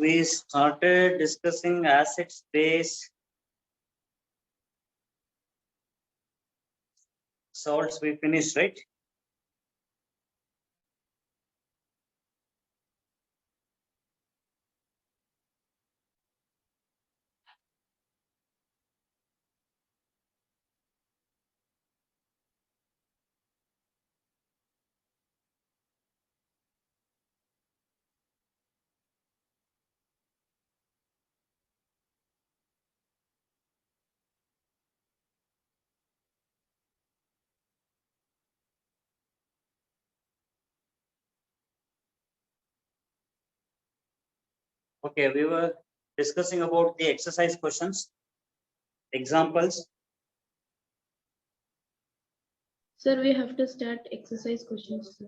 We started discussing asset space salts. We finished, right? Okay, we were discussing about the exercise questions, examples. Sir, we have to start exercise questions. Sir.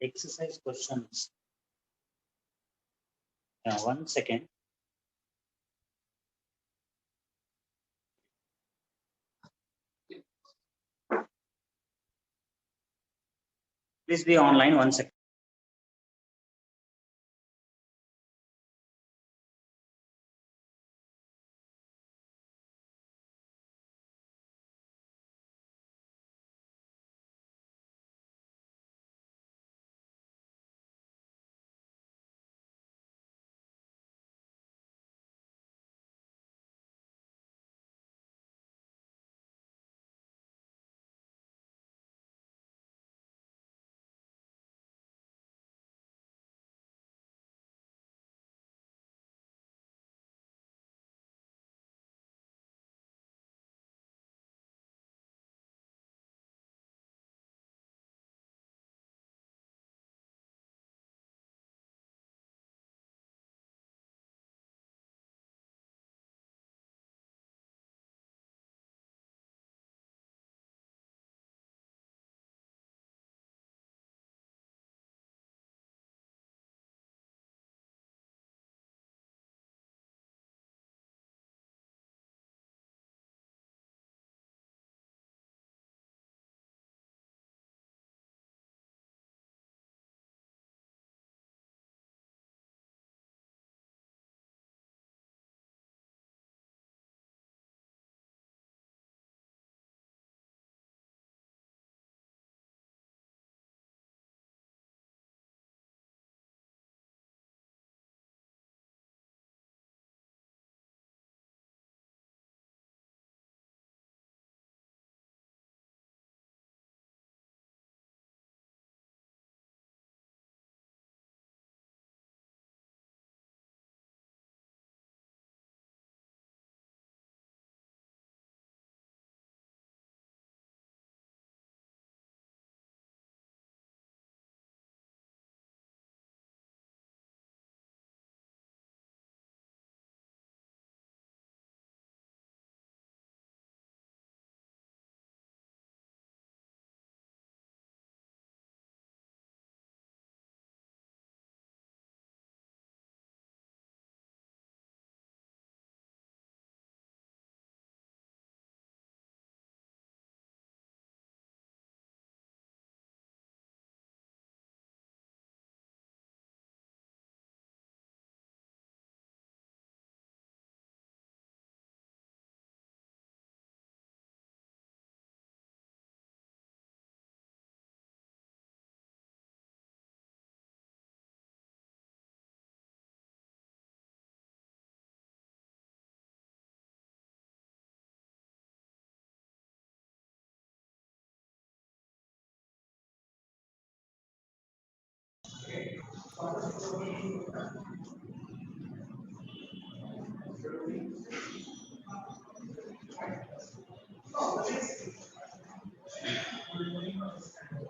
Exercise questions. Yeah, 1 second. Please be online 1 second.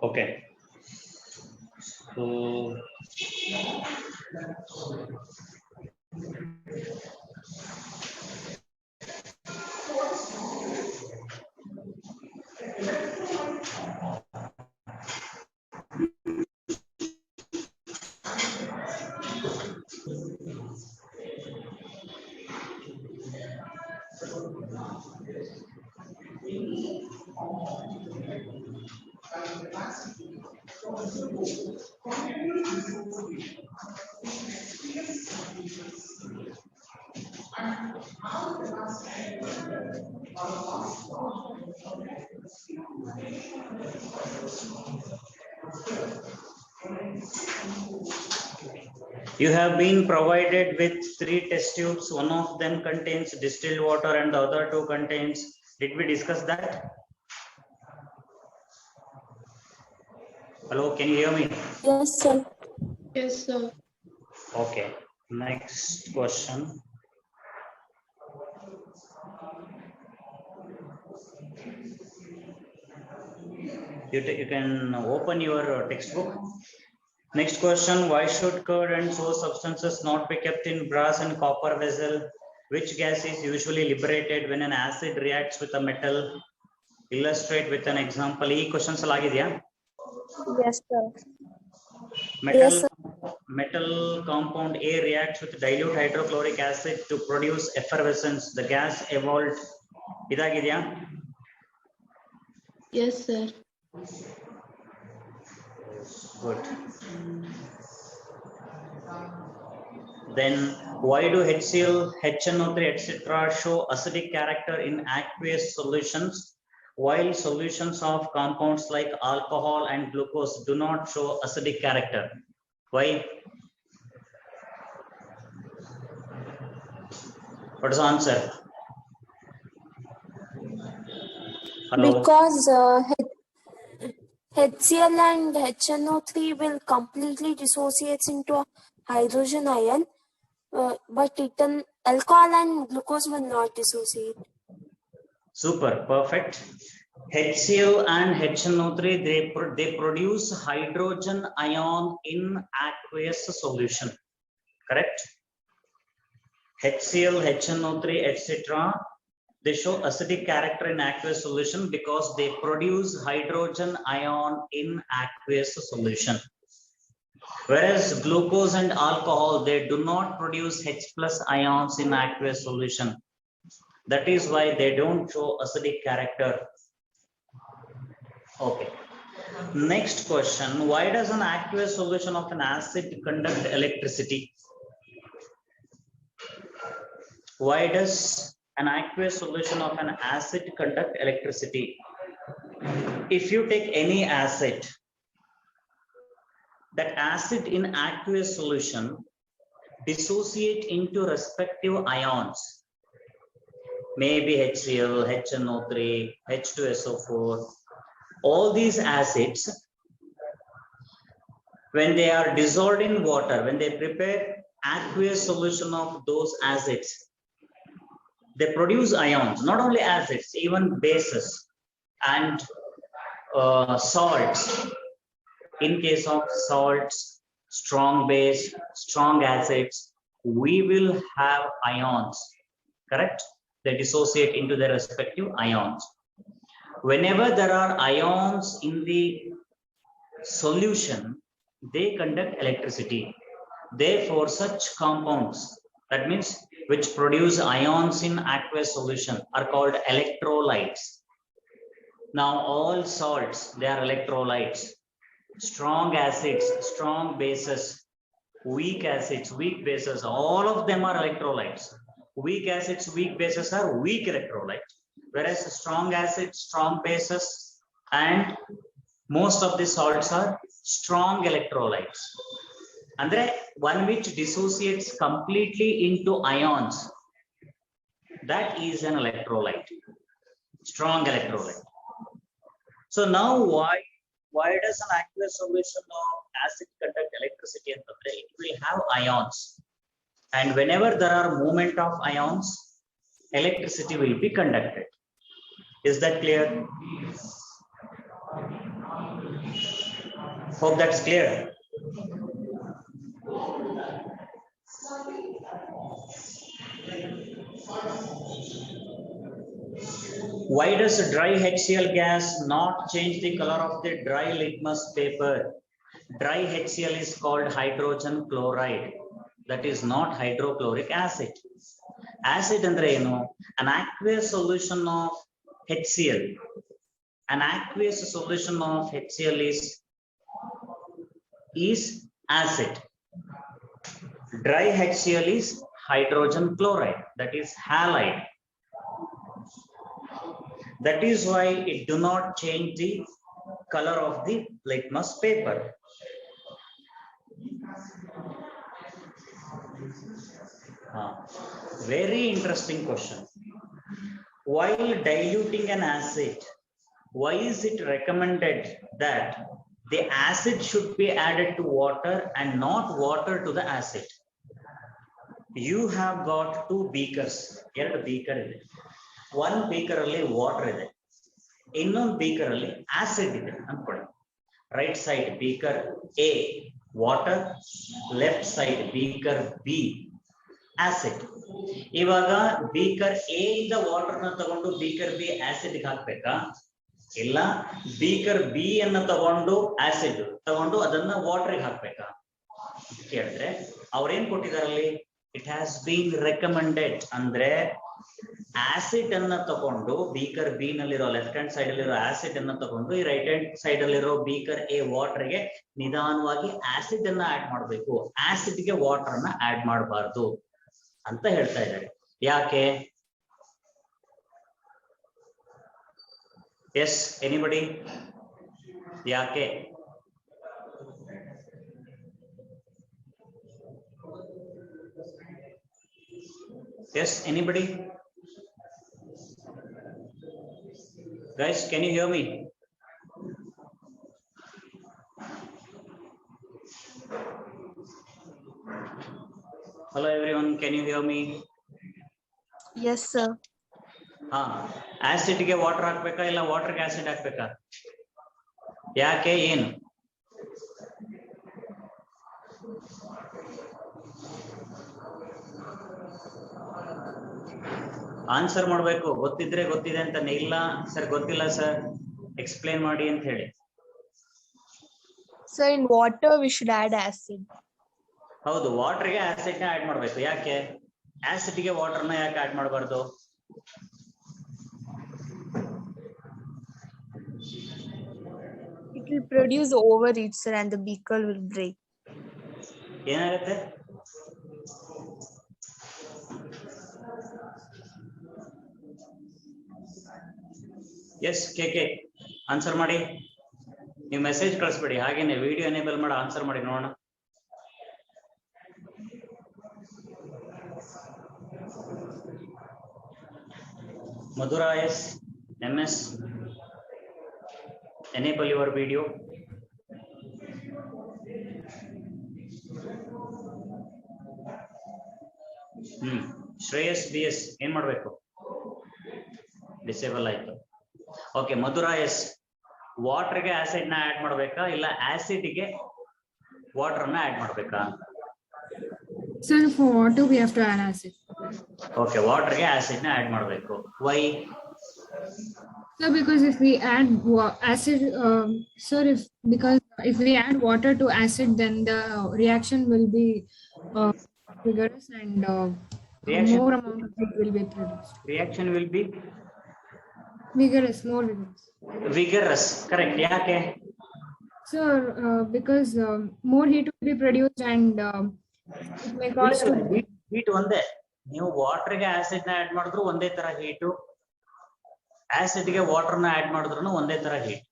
Okay. So You have been provided with 3 test tubes. One of them contains distilled water and the other 2 contains. Did we discuss that? Hello, can you hear me? Yes, sir. Yes, sir. Okay. Next question. You can open your textbook. Next question, why should curd and sour substances not be kept in brass and copper vessel? Which gas is usually liberated when an acid reacts with a metal? Illustrate with an example. E questions alagidya? Yes, sir. Metal, Yes, sir. metal compound A reacts with dilute hydrochloric acid to produce effervescence. The gas evolved. Idagidya? Yes, sir. Good. Then why do HCl, HNO3, etc. show acidic character in aqueous solutions, while solutions of compounds like alcohol and glucose do not show acidic character? Why? What is the answer? Hello? Because HCl and HNO3 will completely dissociate into a hydrogen ion, but alcohol and glucose will not dissociate. Super, perfect. HCl and HNO3, they produce hydrogen ion in aqueous solution, correct? HCl, HNO3, etc. They show acidic character in aqueous solution because they produce hydrogen ion in aqueous solution. Whereas glucose and alcohol, they do not produce H+ ions in aqueous solution. That is why they don't show acidic character. Okay. Next question, why does an aqueous solution of an acid conduct electricity? Why does an aqueous solution of an acid conduct electricity? If you take any acid, that acid in aqueous solution dissociate into respective ions, maybe HCl, HNO3, H2SO4. All these acids, when they are dissolved in water, when they prepare aqueous solution of those acids, they produce ions, not only acids, even bases and salts. In case of salts, strong base, strong acids, we will have ions, correct? They dissociate into their respective ions. Whenever there are ions in the solution, they conduct electricity. Therefore, such compounds, that means which produce ions in aqueous solution, are called electrolytes. Now, all salts, they are electrolytes. Strong acids, strong bases, weak acids, weak bases, all of them are electrolytes. Weak acids, weak bases are weak electrolytes, whereas strong acids, strong bases, and most of the salts are strong electrolytes. Andre, one which dissociates completely into ions, that is an electrolyte, strong electrolyte. So now why does an aqueous solution of acid conduct electricity? And it will have ions, and whenever there are movement of ions, electricity will be conducted. Is that clear? Hope that's clear. Why does dry HCl gas not change the color of the dry litmus paper? Dry HCl is called hydrogen chloride. That is not hydrochloric acid. Acid andre eno, an aqueous solution of HCl. An aqueous solution of HCl is acid. Dry HCl is hydrogen chloride, that is halide. That is why it do not change the color of the litmus paper. Very interesting question. While diluting an acid, why is it recommended that the acid should be added to water and not water to the acid? You have got 2 beakers. One beaker alli water ide, innond beaker alli acid ide ankoli. Right side beaker A water, left side beaker B acid. ಇವಾಗ beaker A ಇಂದ water ನ ತಗೊಂಡು beaker B acid ಗೆ ಹಾಕಬೇಕಾ, ಇಲ್ಲ beaker B ಅನ್ನ ತಗೊಂಡು acid ತಗೊಂಡು ಅದನ್ನ water ಗೆ ಹಾಕಬೇಕಾ ಕೇಳಿದ್ರೆ ಅವ್ರೇನ್ ಕೊಟ್ಟಿದಾರಲ್ಲಿ, it has been recommended ಅಂದ್ರೆ ಆಸಿಡ್ ಅನ್ನ ತಗೊಂಡು ಬೀಕರ್ ಬಿ ನಲ್ಲಿರೋ ಲೆಫ್ಟ್ ಹ್ಯಾಂಡ್ ಸೈಡ್ ಅಲ್ಲಿರೋ ಆಸಿಡ್ ಅನ್ನ ತಗೊಂಡು ಈ ರೈಟ್ ಹ್ಯಾಂಡ್ ಸೈಡ್ ಅಲ್ಲಿರೋ ಬೀಕರ್ ಎ ವಾಟರ್ ಗೆ ನಿಧಾನವಾಗಿ ಆಸಿಡ್ ಅನ್ನ ಆಡ್ ಮಾಡಬೇಕು, ಆಸಿಡ್ ಗೆ ವಾಟರ್ ಅನ್ನ ಆಡ್ ಮಾಡಬಾರ್ದು ಅಂತ ಹೇಳ್ತಾ ಇದ್ದಾರೆ. ಯಾಕೆ? Yes anybody? ಯಾಕೆ? Yes, anybody? Guys, can you hear me? Hello everyone, can you hear me? Yes, sir. Acid ಗೆ ವಾಟರ್ ಹಾಕ್ಬೇಕಾ ಇಲ್ಲ ವಾಟರ್ ಗೆ ಆಸಿಡ್ ಹಾಕ್ಬೇಕಾ? ಯಾಕೆ, ಏನು? ಆನ್ಸರ್ ಮಾಡಬೇಕು. ಗೊತ್ತಿದ್ರೆ ಗೊತ್ತಿದೆ ಅಂತಾನೆ, ಇಲ್ಲ ಸರ್ ಗೊತ್ತಿಲ್ಲ ಸರ್ ಎಕ್ಸ್ಪ್ಲೇನ್ ಮಾಡಿ ಅಂತ ಹೇಳಿ. So in water we should add acid. ಹೌದು, ವಾಟರ್ ಗೆ ಆಸಿಡ್ ನ ಆಡ್ ಮಾಡ್ಬೇಕು. ಯಾಕೆ ಆಸಿಡ್ ಗೆ ವಾಟರ್ ನ ಯಾಕೆ ಆಡ್ ಮಾಡಬಾರ್ದು? It will produce overheat, sir, and the beaker will break. ಏನಾಗುತ್ತೆ? ಎಸ್ ಕೆ ಆನ್ಸರ್ ಮಾಡಿ. ನೀವು ಮೆಸೇಜ್ ಕಳಿಸ್ಬೇಡಿ, ಹಾಗೇನೆ ವಿಡಿಯೋ ಎನೇಬಲ್ ಮಾಡಿ ಆನ್ಸರ್ ಮಾಡಿ ನೋಡೋಣ. Madhura S MS, enable your video. Shreyas BS ಏನ್ ಮಾಡ್ಬೇಕು? ಡಿಸೇಬಲ್ ಆಯ್ತು. ಓಕೆ, ಮಧುರಾ ಎಸ್, ವಾಟರ್ ಗೆ ಆಸಿಡ್ ನ ಆಡ್ ಮಾಡ್ಬೇಕಾ ಇಲ್ಲ ಆಸಿಡ್ ಗೆ ವಾಟರ್ ನ ಆಡ್ ಮಾಡ್ಬೇಕಾ? Sir, for water we have to add acid. Okay, water ಗೆ ಆಸಿಡ್ ನ ಆಡ್ ಮಾಡ್ಬೇಕು. Y? So because if we add acid, sir, if we add water to acid, then the reaction will be vigorous and more amount of heat will be produced. Reaction will be Vigorous, more vigorous. vigorous, correct. ಯಾಕೆ? So because more heat will be produced and it may cause to heat ಒಂದೇ. ನೀವು water ಗೆ acid ನ add ಮಾಡಿದ್ರು ಒಂದೇ ತರ heat, acid ಗೆ water ನ ಆಡ್ ಮಾಡಿದ್ರು ಒಂದೇ ತರ ಹೀಟ್.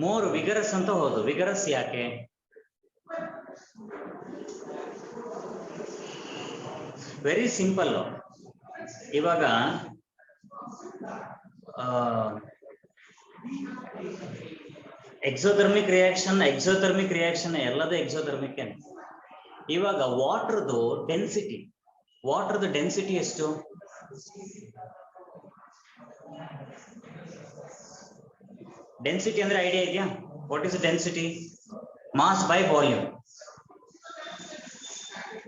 ಮೋರ್ ವಿಗರಸ್ ಅಂತ. ಹೌದು, ವಿಗರಸ್ ಯಾಕೆ? Very simple. ಇವಾಗ ಎಕ್ಸೋಥರ್ಮಿಕ್ ರಿಯಾಕ್ಷನ್ ಎಲ್ಲದೂ ಎಕ್ಸೋಥರ್ಮಿಕ್. ಇವಾಗ ವಾಟರ್ದು ಡೆನ್ಸಿಟಿ ಎಷ್ಟು? ಡೆನ್ಸಿಟಿ ಅಂದ್ರೆ ಐಡಿಯಾ ಇದೆಯಾ? What is density? Mass by volume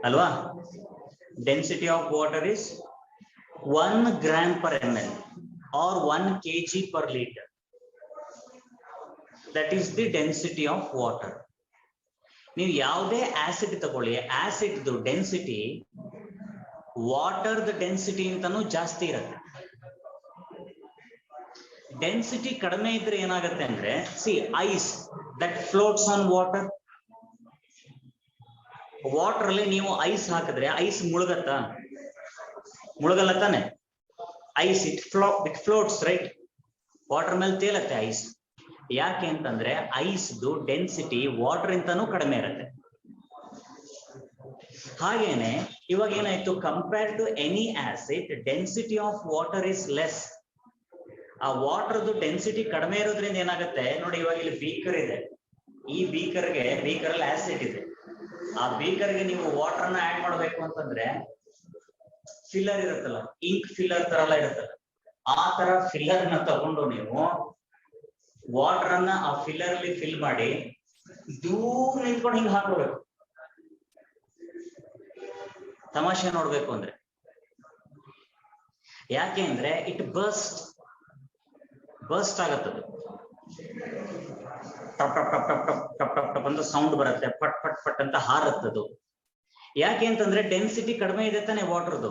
ಅಲ್ವಾ? Density of water is 1 gram per ml or 1 kg per liter. That is the density of water. ನೀವು ಯಾವುದೇ ಆಸಿಡ್ ತಗೊಳ್ಳಿ, ಆಸಿಡ್ ಡೆನ್ಸಿಟಿ ವಾಟರ್ ಡೆನ್ಸಿಟಿ ಅಂತಾನು ಜಾಸ್ತಿ ಇರುತ್ತೆ. ಡೆನ್ಸಿಟಿ ಕಡಿಮೆ ಇದ್ರೆ ಏನಾಗುತ್ತೆ ಅಂದ್ರೆ, C ice that floats on water. Water ಅಲ್ಲಿ ನೀವು ಐಸ್ ಹಾಕಿದ್ರೆ ಐಸ್ ಮುಳುಗತ್ತಾ? ಮುಳುಗಲ್ಲ ತಾನೆ. Ice it floats right. Water ಮೇಲೆ ತೇಲತ್ತೆ ಐಸ್. ಯಾಕೆ ಅಂತಂದ್ರೆ ಐಸ್ದು ಡೆನ್ಸಿಟಿ ವಾಟರ್ ಇಂತಾನು ಕಡಿಮೆ ಇರುತ್ತೆ. ಹಾಗೇನೆ ಇವಾಗ ಏನಾಯ್ತು, compare to any acid density of water is less. ಆ ವಾಟರ್ದು ಡೆನ್ಸಿಟಿ ಕಡಿಮೆ ಇರೋದ್ರಿಂದ ಏನಾಗುತ್ತೆ ನೋಡಿ, ಇವಾಗ ಇಲ್ಲಿ ಬೀಕರ್ ಇದೆ, ಈ ಬೀಕರಲ್ಲಿ ಆಸಿಡ್ ಇದೆ. ಆ ಬೀಕರ್ಗೆ ನೀವು ವಾಟರ್ ನ ಆಡ್ ಮಾಡ್ಬೇಕು ಅಂತಂದ್ರೆ ಫಿಲ್ಲರ್ ಇರುತ್ತಲ್ಲ, ಇಂಕ್ ಫಿಲ್ಲರ್ ತರ ಎಲ್ಲ ಇರುತ್ತಲ್ಲ, ಆ ತರ ಫಿಲ್ಲರ್ ನ ತಗೊಂಡು ನೀವು ವಾಟರ್ ಅನ್ನ ಆ ಫಿಲ್ಲರ್ ಅಲ್ಲಿ ಫಿಲ್ ಮಾಡಿ ದೂರ ನಿಂತ್ಕೊಂಡು ಹಿಂಗ್ ಹಾಕೋಬೇಕು. ತಮಾಷೆ ನೋಡ್ಬೇಕು ಅಂದ್ರೆ ಯಾಕೆ ಅಂದ್ರೆ ಇಟ್ ಬರ್ಸ್ಟ್ ಆಗತ್ತದು. ಟಪ್ ಟಪ್ ಟಪ್ ಟಪ್ ಟಪ್ ಟಪ್ ಟಪ್ ಟಪ್ ಅಂತ ಸೌಂಡ್ ಬರುತ್ತೆ, ಪಟ್ ಪಟ್ ಪಟ್ ಅಂತ ಹಾರತ್ತದು. ಯಾಕೆ ಅಂತಂದ್ರೆ ಡೆನ್ಸಿಟಿ ಕಡಿಮೆ ಇದೆ ತಾನೆ ವಾಟರ್ದು,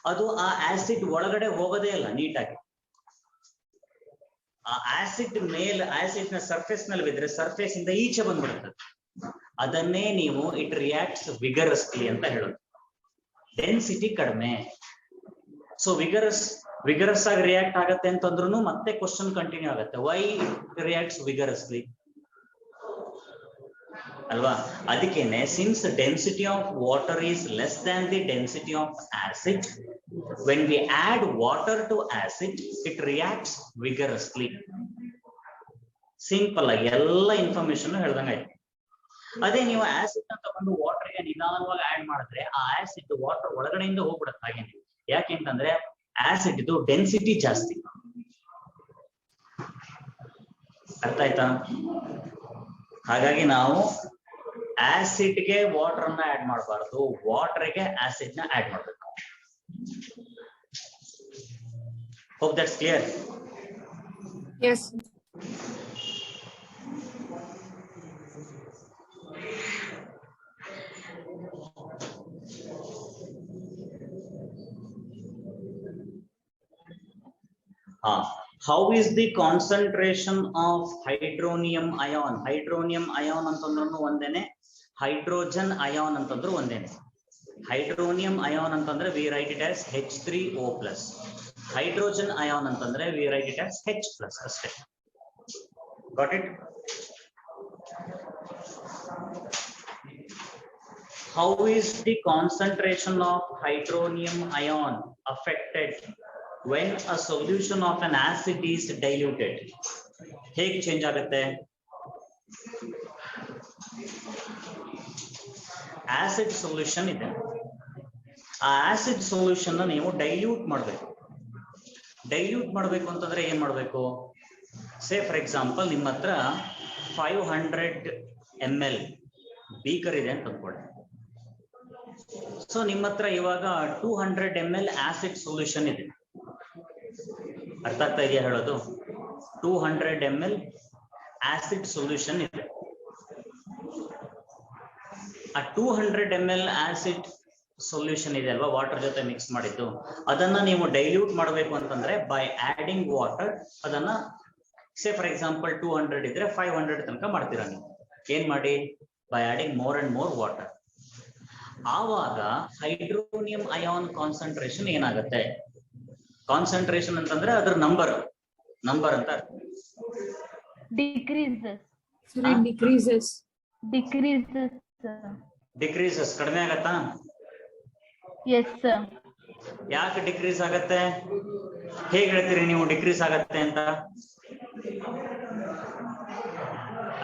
ಅದು ಆ ಆಸಿಡ್ ಒಳಗಡೆ ಹೋಗೋದೇ ಇಲ್ಲ ನೀಟಾಗಿ. ಆ ಆಸಿಡ್ ನ ಸರ್ಫೇಸ್ ಮೇಲೆ ಬಿದ್ರೆ ಸರ್ಫೇಸ್ ಇಂದ ಈಚೆ ಬಂದ್ಬಿಡುತ್ತದೆ. ಅದನ್ನೇ ನೀವು ಇಟ್ ರಿಯಾಕ್ಟ್ಸ್ ವಿಗರಸ್ಲಿ ಅಂತ ಹೇಳೋದು. ಡೆನ್ಸಿಟಿ ಕಡಿಮೆ, ಸೊ ವಿಗರಸ್ ಆಗಿ ರಿಯಾಕ್ಟ್ ಆಗತ್ತೆ ಅಂತಂದ್ರೂ ಮತ್ತೆ ಕ್ವಶನ್ ಕಂಟಿನ್ಯೂ ಆಗುತ್ತೆ, ವೈ ಇಟ್ ರಿಯಾಕ್ಟ್ಸ್ ವಿಗರಸ್ಲಿ ಅಲ್ವಾ? ಅದಕ್ಕೇನೆ since density of water is less than the density of acid, when we add water to acid it reacts vigorously. Simple ಆಗಿ ಎಲ್ಲ ಇನ್ಫಾರ್ಮೇಶನ್ ಹೇಳ್ದಂಗಾಯ್ತು. ಅದೇ ನೀವು ಆಸಿಡ್ ನ ತಗೊಂಡು ವಾಟರ್ಗೆ ನಿಧಾನವಾಗಿ ಆಡ್ ಮಾಡಿದ್ರೆ ಆ ಆಸಿಡ್ ವಾಟರ್ ಒಳಗಡೆಯಿಂದ ಹೋಗ್ಬಿಡುತ್ತೆ ಹಾಗೇನೆ. ಯಾಕೆ ಅಂತಂದ್ರೆ ಆಸಿಡ್ ಇದು ಡೆನ್ಸಿಟಿ ಜಾಸ್ತಿ. ಅರ್ಥ ಆಯ್ತಾ? ಹಾಗಾಗಿ ನಾವು ಆಸಿಡ್ ಗೆ ವಾಟರ್ ಅನ್ನ ಆಡ್ ಮಾಡಬಾರ್ದು, ವಾಟರ್ ಗೆ ಆಸಿಡ್ ನ ಆಡ್ ಮಾಡಬೇಕು. Hope that's clear. Yes. How is the concentration of hydronium ion? Hydronium ion ಅಂತಂದ್ರೂ ಒಂದೇನೆ, ಹೈಡ್ರೋಜನ್ ಅಯಾನ್ ಅಂತಂದ್ರೂ ಒಂದೇನೆ. ಹೈಡ್ರೋನಿಯಂ ಅಯಾನ್ ಅಂತಂದ್ರೆ we write it as H3O+. Hydrogen ion ಅಂತಂದ್ರೆ we write it as H+ ಅಷ್ಟೇ. Got it? How is the concentration of hydronium ion affected when a solution of an acid is diluted? ಹೇಗೆ change ಆಗುತ್ತೆ? Acid solution ಇದೆ, ಆ acid solution ನೀವು dilute ಮಾಡಬೇಕು. Dilute ಮಾಡಬೇಕು ಅಂತಂದ್ರೆ ಏನ್ ಮಾಡಬೇಕು? ಸೇ ಫಾರ್ ಎಕ್ಸಾಂಪಲ್ ನಿಮ್ಮ ಹತ್ರ 500 ml ಬೀಕರ್ ಇದೆ ಅಂತ ಅಂದ್ಕೊಳ್ಳಿ. ಸೊ ನಿಮ್ಮ ಹತ್ರ ಇವಾಗ 200 ml ಆಸಿಡ್ ಸೊಲ್ಯೂಷನ್ ಇದೆ. ಅರ್ಥ ಆಗ್ತಾ ಇದೆಯಾ ಹೇಳೋದು? 200 ml ಆಸಿಡ್ ಸೊಲ್ಯೂಷನ್ ಇದೆ. ಆ 200 ml ಆಸಿಡ್ ಸೊಲ್ಯೂಷನ್ ಇದೆ ಅಲ್ವಾ, ವಾಟರ್ ಜೊತೆ ಮಿಕ್ಸ್ ಮಾಡಿದ್ದು, ಅದನ್ನ ನೀವು ಡೈಲ್ಯೂಟ್ ಮಾಡಬೇಕು ಅಂತಂದ್ರೆ ಬೈ ಆಡಿಂಗ್ ವಾಟರ್ ಅದನ್ನ ಸೇ ಫಾರ್ ಎಕ್ಸಾಂಪಲ್ 200 ಇದ್ರೆ 500 ತನಕ ಮಾಡ್ತೀರಾ ನೀವು. ಏನ್ ಮಾಡಿ? By adding more and more water. ಆವಾಗ ಹೈಡ್ರೋನಿಯಂ ಅಯಾನ್ ಕಾನ್ಸಂಟ್ರೇಷನ್ ಏನಾಗುತ್ತೆ? ಕಾನ್ಸಂಟ್ರೇಷನ್ ಅಂತಂದ್ರೆ ಅದ್ರ ನಂಬರ್ ಅಂತ ಡಿಕ್ರೀಸಸ್ ಕಡಿಮೆ ಆಗತ್ತಾ? ಯಾಕೆ ಡಿಕ್ರೀಸ್ ಆಗತ್ತೆ? ಹೇಗೆ ಹೇಳ್ತೀರಿ ನೀವು ಡಿಕ್ರೀಸ್ ಆಗತ್ತೆ ಅಂತ?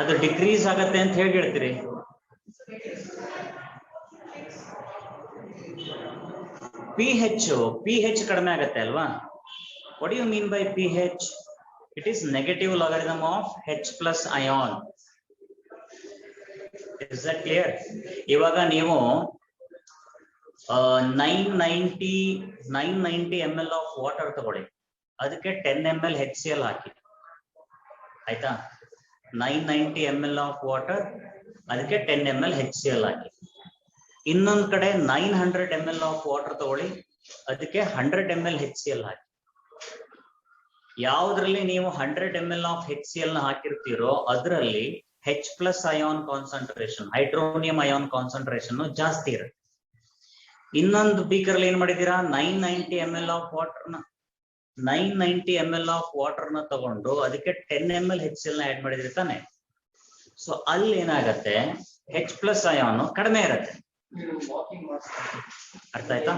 ಅದು ಡಿಕ್ರೀಸ್ ಆಗತ್ತೆ ಅಂತ ಹೇಗೆ ಹೇಳ್ತೀರಿ? pH ಕಡಿಮೆ ಆಗತ್ತೆ ಅಲ್ವಾ? What do you mean by pH? It is negative logarithm of H+ ion. Is that clear? ಇವಾಗ ನೀವು 990 ml ಆಫ್ ವಾಟರ್ ತಗೊಳ್ಳಿ, ಅದಕ್ಕೆ 10 ml HCl ಹಾಕಿ, ಆಯ್ತಾ? 990 ml ಆಫ್ ವಾಟರ್, ಅದಕ್ಕೆ 10 ml HCl ಹಾಕಿ. ಇನ್ನೊಂದ್ ಕಡೆ 900 ml ಆಫ್ ವಾಟರ್ ತಗೊಳ್ಳಿ, ಅದಕ್ಕೆ 100 ml HCl ಹಾಕಿ. ಯಾವ್ದ್ರಲ್ಲಿ ನೀವು 100 ml ಆಫ್ HCl ನ ಹಾಕಿರ್ತೀರೋ ಅದರಲ್ಲಿ H plus ion concentration, hydronium ion concentration ಜಾಸ್ತಿ ಇರುತ್ತೆ. ಇನ್ನೊಂದು ಬೀಕರ್ ಏನ್ ಮಾಡಿದೀರಾ, 990 ml ಆಫ್ ವಾಟರ್ ನ ತಗೊಂಡು ಅದಕ್ಕೆ 10 ml HCl ನ ಆಡ್ ಮಾಡಿದ್ರಿ ತಾನೆ. ಸೊ ಅಲ್ಲಿ ಏನಾಗತ್ತೆ, H ಪ್ಲಸ್ ಅಯಾನ್ ಕಡಿಮೆ ಇರುತ್ತೆ. ಅರ್ಥ ಆಯ್ತಾ?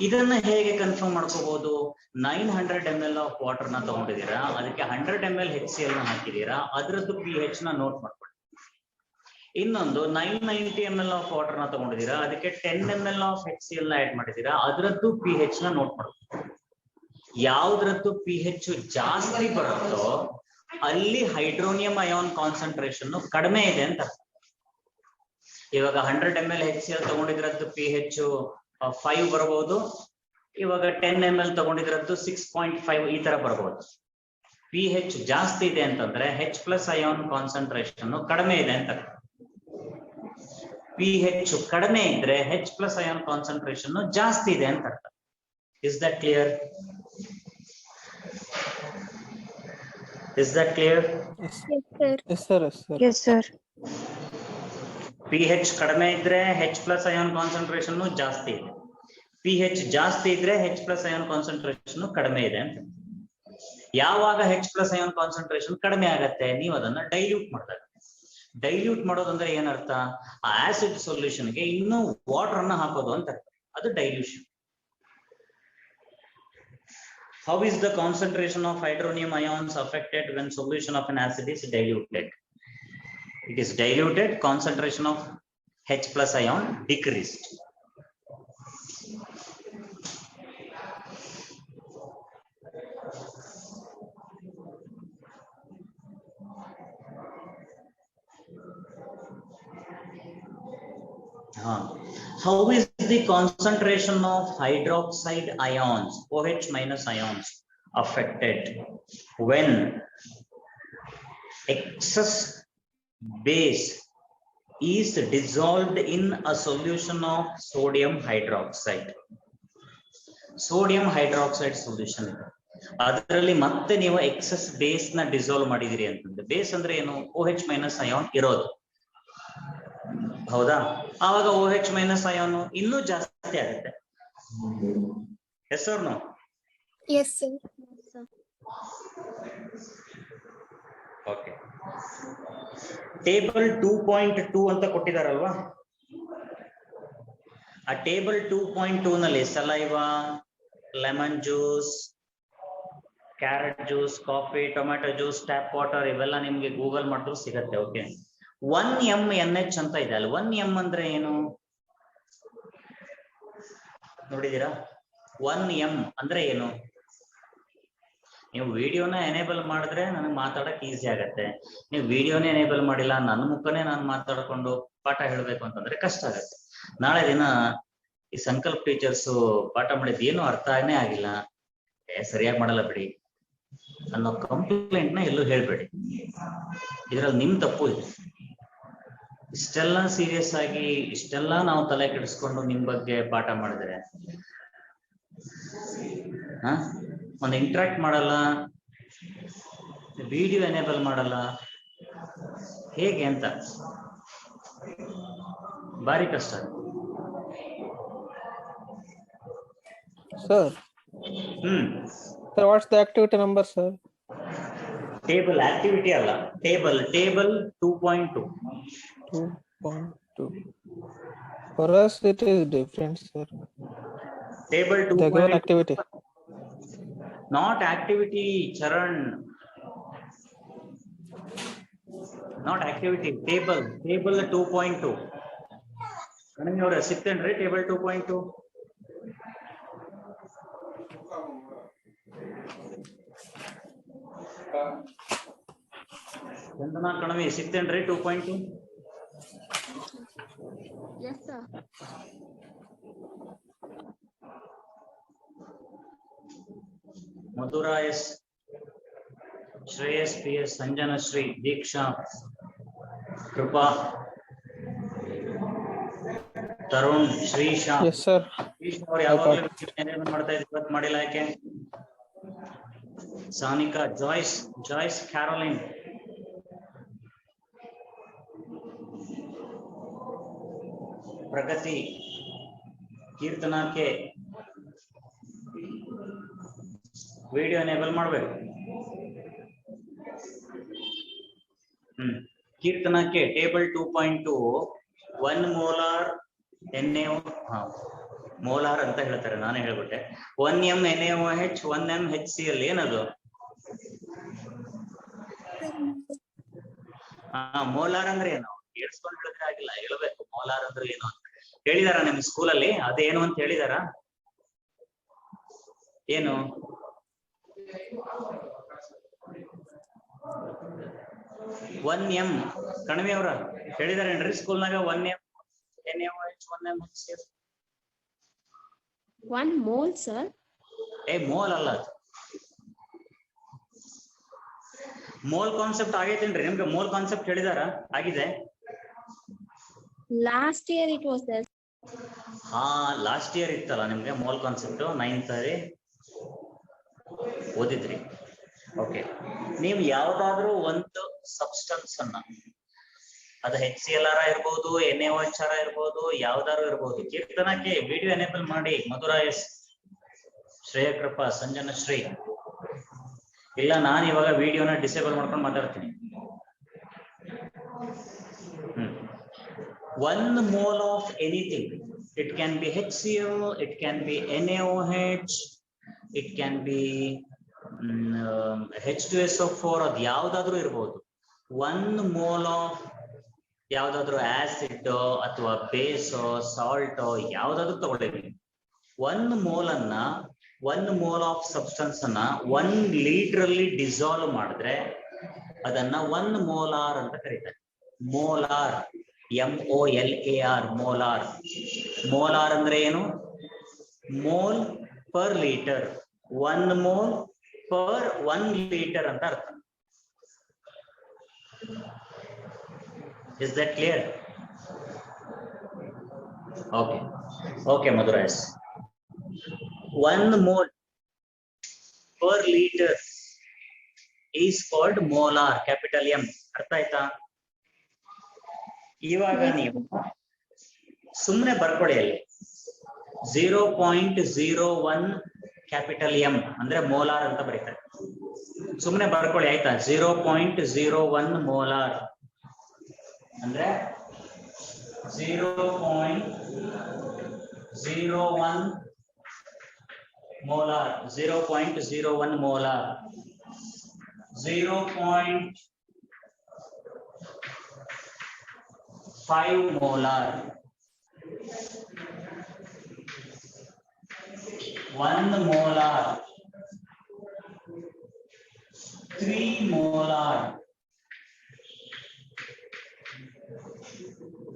ಇದನ್ನ ಹೇಗೆ ಕನ್ಫರ್ಮ್ ಮಾಡ್ಕೋಬಹುದು? 900 ml ಆಫ್ ವಾಟರ್ ನ ತಗೊಂಡಿದ್ದೀರಾ, ಅದಕ್ಕೆ 100 ml HCl ನ ಹಾಕಿದೀರಾ, ಅದರದ್ದು pH ನ ನೋಟ್ ಮಾಡ್ಕೊಳ್ಳಿ. ಇನ್ನೊಂದು 990 ml ಆಫ್ ವಾಟರ್ ನ ತಗೊಂಡಿದ್ದೀರಾ, ಅದಕ್ಕೆ 10 ml ಆಫ್ HCl ನ ಆಡ್ ಮಾಡಿದೀರಾ, ಅದರದ್ದು pH ನ ನೋಟ್ ಮಾಡ್ಕೊಳ್ಳಿ. ಯಾವ್ದ್ರದ್ದು pH ಜಾಸ್ತಿ ಬರುತ್ತೋ ಅಲ್ಲಿ ಹೈಡ್ರೋನಿಯಂ ಅಯಾನ್ ಕಾನ್ಸಂಟ್ರೇಷನ್ ಕಡಿಮೆ ಇದೆ ಅಂತ. ಇವಾಗ 100 ml HCl ತಗೊಂಡಿದ್ರದ್ದು pH 5 ಬರಬಹುದು, ಇವಾಗ 10 ml ತಗೊಂಡಿದ್ರದ್ದು 6.5 ಈ ತರ ಬರಬಹುದು. pH ಜಾಸ್ತಿ ಇದೆ ಅಂತಂದ್ರೆ H ಪ್ಲಸ್ ಅಯಾನ್ ಕಾನ್ಸಂಟ್ರೇಷನ್ ಕಡಿಮೆ ಇದೆ ಅಂತ. pH ಕಡಿಮೆ ಇದ್ರೆ H ಪ್ಲಸ್ ಅಯಾನ್ ಕಾನ್ಸಂಟ್ರೇಷನ್ ಜಾಸ್ತಿ ಇದೆ ಅಂತ ಅರ್ಥ. Is that clear? Is that clear? Yes, sir. Yes, sir. Yes, sir. Yes, sir. pH ಕಡಿಮೆ ಇದ್ರೆ H ಪ್ಲಸ್ ಅಯಾನ್ ಕಾನ್ಸಂಟ್ರೇಷನ್ ಜಾಸ್ತಿ ಇದೆ, pH ಜಾಸ್ತಿ ಇದ್ರೆ H ಪ್ಲಸ್ ಅಯಾನ್ ಕಾನ್ಸಂಟ್ರೇಷನ್ ಕಡಿಮೆ ಇದೆ ಅಂತ. ಯಾವಾಗ H ಪ್ಲಸ್ ಅಯಾನ್ ಕಾನ್ಸಂಟ್ರೇಷನ್ ಕಡಿಮೆ ಆಗತ್ತೆ, ನೀವು ಅದನ್ನ ಡೈಲ್ಯೂಟ್ ಮಾಡ್ತಾರೆ. ಡೈಲ್ಯೂಟ್ ಮಾಡೋದಂದ್ರೆ ಏನರ್ಥ, ಆಸಿಡ್ ಸೊಲ್ಯೂಷನ್ಗೆ ಇನ್ನೂ ವಾಟರ್ ಅನ್ನ ಹಾಕೋದು ಅಂತ ಅರ್ಥ. ಅದು dilution. How is the concentration of hydronium ions affected when solution of an acid is diluted? It is diluted, concentration of H plus ion decreased. How is the concentration of hydroxide ions, OH minus ions, affected when excess base is dissolved in a solution of sodium hydroxide? Sodium hydroxide solution ಇದೆ, ಅದರಲ್ಲಿ ಮತ್ತೆ ನೀವು excess base ನ dissolve ಮಾಡಿದಿರಿ ಅಂತಂದ್ರೆ, base ಅಂದ್ರೆ ಏನು, OH minus ion ಇರೋದು, ಹೌದಾ? ಆವಾಗ OH ಮೈನಸ್ ಅಯಾನ್ ಇನ್ನೂ ಜಾಸ್ತಿ ಆಗುತ್ತೆ. Yes or no? Yes, sir. Okay. Table 2.2 ಅಂತ ಕೊಟ್ಟಿದಾರಲ್ವಾ, ಆ ಟೇಬಲ್ 2.2 ನಲ್ಲಿ saliva, lemon juice, carrot juice, coffee, tomato juice, tap water ಇವೆಲ್ಲ ನಿಮ್ಗೆ ಗೂಗಲ್ ಮಾಡಿದ್ರು ಸಿಗತ್ತೆ. ಓಕೆ. 1 mNH ಅಂತ ಇದೆ ಅಲ್ಲಿ. 1 ಅಂದ್ರೆ ಏನು ನೋಡಿದೀರಾ? 1 ಅಂದ್ರೆ ಏನು? ನೀವು ವಿಡಿಯೋನ ಎನೇಬಲ್ ಮಾಡಿದ್ರೆ ನನಗೆ ಮಾತಾಡಕ್ ಈಸಿ ಆಗತ್ತೆ. ನೀವು ವಿಡಿಯೋನೇ ಎನೇಬಲ್ ಮಾಡಿಲ್ಲ, ನನ್ನ ಮುಖನೇ ನಾನು ಮಾತಾಡ್ಕೊಂಡು ಪಾಠ ಹೇಳ್ಬೇಕು ಅಂತಂದ್ರೆ ಕಷ್ಟ ಆಗತ್ತೆ. ನಾಳೆ ದಿನ ಈ ಸಂಕಲ್ಪ ಟೀಚರ್ಸ್ ಪಾಠ ಮಾಡಿದ್ ಏನು ಅರ್ಥನೇ ಆಗಿಲ್ಲ, ಸರಿಯಾಗಿ ಮಾಡಲ್ಲ ಬಿಡಿ ಅನ್ನೋ ಕಂಪ್ಲೇಂಟ್ ನ ಎಲ್ಲೂ ಹೇಳ್ಬೇಡಿ. ಇದ್ರಲ್ಲಿ ನಿಮ್ ತಪ್ಪು ಇದೆ. ಇಷ್ಟೆಲ್ಲ ಸೀರಿಯಸ್ ಆಗಿ ಇಷ್ಟೆಲ್ಲ ನಾವು ತಲೆ ಕೆಡಿಸ್ಕೊಂಡು ನಿಮ್ ಬಗ್ಗೆ ಪಾಠ ಮಾಡಿದ್ರೆ, ಒಂದು ಇಂಟ್ರಾಕ್ಟ್ ಮಾಡಲ್ಲ, ವಿಡಿಯೋ ಎನೇಬಲ್ ಮಾಡಲ್ಲ, ಹೇಗೆ ಅಂತ ಭಾರಿ ಕಷ್ಟ. Sir. Sir, what's the activity number, sir? Table activity ಅಲ್ಲ, table 2.2. 2.2. For us, it is different, sir. Table The given activity. Not activity, Charan. Not activity. Table 2.2. Kanami avara ಸಿಕ್ತೇನ್ರಿ table 2.2. Chandana Kanavi ಸಿಕ್ತೇನ್ರಿ 2.2? Yes, sir. Madhura S, Shreyas P S, Sanjana Shri, Deeksha, Krupa, Tarun, Shreesha. Yes, sir. Shreesha ಅವ್ರು ಯಾವಾಗಲೂ ಮಾಡ್ತಾ ಇದ್ರು, ಇವತ್ತು ಮಾಡಿಲ್ಲ ಯಾಕೆ? Sanika, Joyce, Caroline. Pragati, Kirtana ke video enable ಮಾಡಬೇಕು. Kirtana ke table 2.2 1 molar NaO molar ಅಂತ ಹೇಳ್ತಾರೆ, ನಾನೇ ಹೇಳ್ಬಿಟ್ಟೆ. 1m NaOH 1m HCl ಏನದು? ಮೋಲಾರ್ ಅಂದ್ರೆ ಏನು? ಕೇಳಿಸ್ಕೊಂಡು ಹೇಳಿದ್ರೆ ಆಗಿಲ್ಲ, ಹೇಳ್ಬೇಕು ಮೋಲಾರ್ ಅಂದ್ರೆ ಏನು ಅಂತ. ಹೇಳಿದಾರ ನಿಮ್ ಸ್ಕೂಲಲ್ಲಿ ಅದೇನು ಅಂತ ಹೇಳಿದಾರ? ಏನು? 1m ಕಣಿವೆ ಅವ್ರ ಹೇಳಿದಾರೇನ್ರಿ ಸ್ಕೂಲ್ನಾಗ? 1m NaOH 1m HCl 1 mole, sir. Mole ಅಲ್ಲ, ಮೋಲ್ ಕಾನ್ಸೆಪ್ಟ್ ಆಗೈತೇನ್ರಿ ನಿಮ್ಗೆ? ಮೋಲ್ ಕಾನ್ಸೆಪ್ಟ್ ಹೇಳಿದಾರ? ಆಗಿದೆ. Last year it was there. Last year ಇತ್ತಲ್ಲ ನಿಮ್ಗೆ ಮೋಲ್ ಕಾನ್ಸೆಪ್ಟ್, 9th ಅಲ್ಲಿ ಓದಿದ್ರಿ. ಓಕೆ, ನೀವು ಯಾವ್ದಾದ್ರು ಒಂದು ಸಬ್ಸ್ಟೆನ್ಸ್ ಅನ್ನ, ಅದು HCl ಇರ್ಬೋದು, NaOH ಇರ್ಬೋದು, ಯಾವ್ದಾದ್ರು ಇರ್ಬೋದು. ಕೀರ್ತನಕ್ಕೆ ವಿಡಿಯೋ ಎನೇಬಲ್ ಮಾಡಿ. ಮಧುರಾ ಎಸ್, ಶ್ರೇಯ ಕೃಪಾ, ಸಂಜನಾ ಶ್ರೀ. ಇಲ್ಲ, ನಾನು ಇವಾಗ ವಿಡಿಯೋನ ಡಿಸೇಬಲ್ ಮಾಡ್ಕೊಂಡು ಮಾತಾಡ್ತೀನಿ. 1 mole of anything, it can be HCl, it can be NaOH, it can be H2SO4, ಅದು ಯಾವ್ದಾದ್ರು ಇರ್ಬೋದು. 1 mole of ಯಾವ್ದಾದ್ರು ಆಸಿಡ್ ಅಥವಾ ಬೇಸ್ ಸಾಲ್ಟ್ ಯಾವ್ದಾದ್ರು ತಗೊಳ್ಳಿ. 1 mole ಅನ್ನ, 1 mole ಆಫ್ ಸಬ್ಸ್ಟೆನ್ಸ್ ಅನ್ನ 1 ಲೀಟರ್ ಅಲ್ಲಿ ಡಿಸಾಲ್ವ್ ಮಾಡಿದ್ರೆ ಅದನ್ನ 1 molar ಅಂತ ಕರೀತಾರೆ. Molar, MOLAR, molar. ಮೋಲಾರ್ ಅಂದ್ರೆ ಏನು? Mole per litre, 1 mole per 1 liter ಅಂತ ಅರ್ಥ. Is that clear? Okay, Madhura S. 1 mole per liter is called molar, capital M. ಅರ್ಥ ಆಯ್ತಾ? ಇವಾಗ ನೀವು ಸುಮ್ಮನೆ ಬರ್ಕೊಳ್ಳಿ ಅಲ್ಲಿ 0.01 ಕ್ಯಾಪಿಟಲ್ M ಅಂದ್ರೆ ಮೋಲಾರ್ ಅಂತ ಬರೀತಾರೆ. ಸುಮ್ಮನೆ ಬರ್ಕೊಳ್ಳಿ ಆಯ್ತಾ? 0.01 ಮೋಲಾರ್ ಅಂದ್ರೆ 0.01 molar, 0.01 molar, 0.5 molar, 1 molar, 3 molar,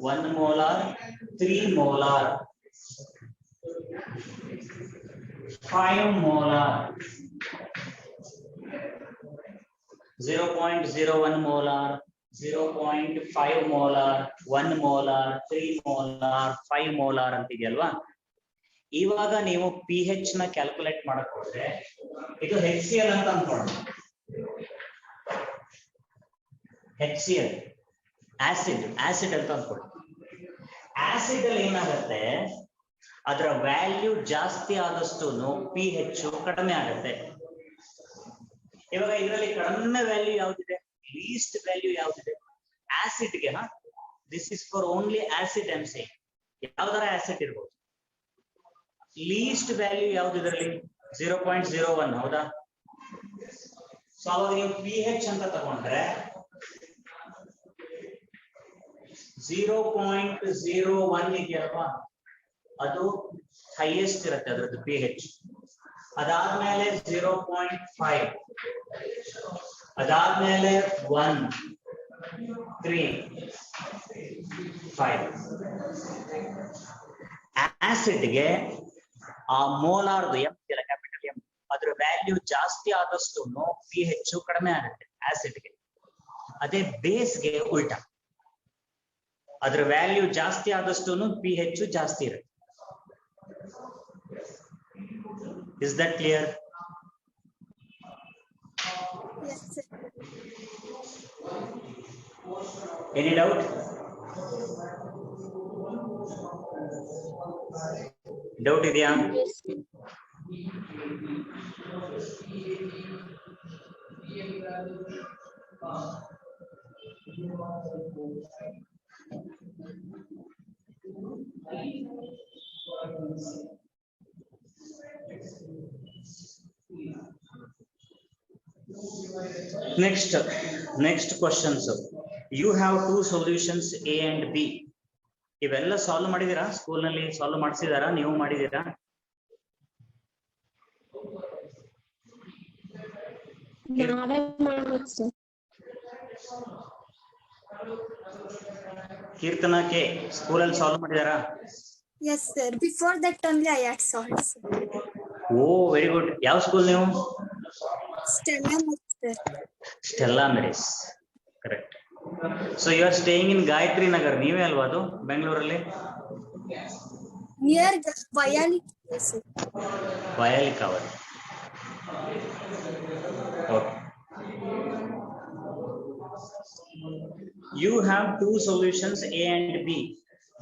1 molar, 3 molar, 5 molar, 0.01 molar, 0.5 molar, 1 molar, 3 molar, 5 molar ಅಂತಿದೆಯಲ್ವಾ? ಇವಾಗ ನೀವು pH ನ ಕ್ಯಾಲ್ಕುಲೇಟ್ ಮಾಡಕ್ ಹೋದ್ರೆ ಇದು HCl ಅಂತ ಅನ್ಕೊಳ್ಳೋಣ. HCl ಆಸಿಡ್ ಅಂತ ಅನ್ಕೊಳ್ಳಿ. ಆಸಿಡ್ ಅಲ್ಲಿ ಏನಾಗುತ್ತೆ, ಅದರ ವ್ಯಾಲ್ಯೂ ಜಾಸ್ತಿ ಆದಷ್ಟು pH ಕಡಿಮೆ ಆಗುತ್ತೆ. ಇವಾಗ ಇದರಲ್ಲಿ ಕಡಿಮೆ ವ್ಯಾಲ್ಯೂ ಯಾವ್ದಿದೆ? ಲೀಸ್ಟ್ ವ್ಯಾಲ್ಯೂ ಯಾವ್ದಿದೆ? ಆಸಿಡ್ಗೆ. This is for only acid I am saying. ಯಾವ್ದಾರ ಆಸಿಡ್ ಇರ್ಬೋದು. ಲೀಸ್ಟ್ ವ್ಯಾಲ್ಯೂ ಯಾವ್ದು ಇದರಲ್ಲಿ? 0.01, ಹೌದಾ? ಸೊ ಅವಾಗ ನೀವು pH ಅಂತ ತಗೊಂಡ್ರೆ 0.01 ಇದೆಯಲ್ವಾ, ಅದು ಹೈಯೆಸ್ಟ್ ಇರುತ್ತೆ ಅದ್ರದ್ದು pH. ಅದಾದ್ಮೇಲೆ 0.5, ಅದಾದ್ಮೇಲೆ 1, 3, 5. ಆಸಿಡ್ಗೆ ಆ ಮೋಲಾರ್ದು ಕ್ಯಾಪಿಟಲ್ M ಅದ್ರ ವ್ಯಾಲ್ಯೂ ಜಾಸ್ತಿ ಆದಷ್ಟು pH ಕಡಿಮೆ ಆಗುತ್ತೆ ಆಸಿಡ್ಗೆ. ಅದೇ ಬೇಸ್ಗೆ ಉಲ್ಟಾ, ಅದ್ರ ವ್ಯಾಲ್ಯೂ ಜಾಸ್ತಿ ಆದಷ್ಟು pH ಜಾಸ್ತಿ ಇರುತ್ತೆ. Is that clear? Yes, sir. Any doubt? Doubt ಇದೆಯಾ? Yes. Next questions. You have two solutions A and B. ಇವೆಲ್ಲ ಸಾಲ್ವ್ ಮಾಡಿದೀರಾ? ಸ್ಕೂಲ್ ನಲ್ಲಿ ಸಾಲ್ವ್ ಮಾಡಿಸಿದಾರಾ? ನೀವು ಮಾಡಿದೀರಾ? ನಾವೇ ಮಾಡ್ಬೇಕು ಸರ್. ಕೀರ್ತನಕ್ಕೆ ಸ್ಕೂಲಲ್ಲಿ ಸಾಲ್ವ್ ಮಾಡಿದಾರಾ? Yes, sir. Before that only I had solved, sir. Oh very good. ಯಾವ ಸ್ಕೂಲ್ ನೀವು? Stella, sir. Stella Maris. Correct. So you are staying in Gayatri Nagar, ನೀವೇ ಅಲ್ವಾ ಅದು ಬೆಂಗಳೂರಲ್ಲಿ? Near Vayali, sir. ವಯಾಲಿ Kaval. Okay. You have two solutions A and B.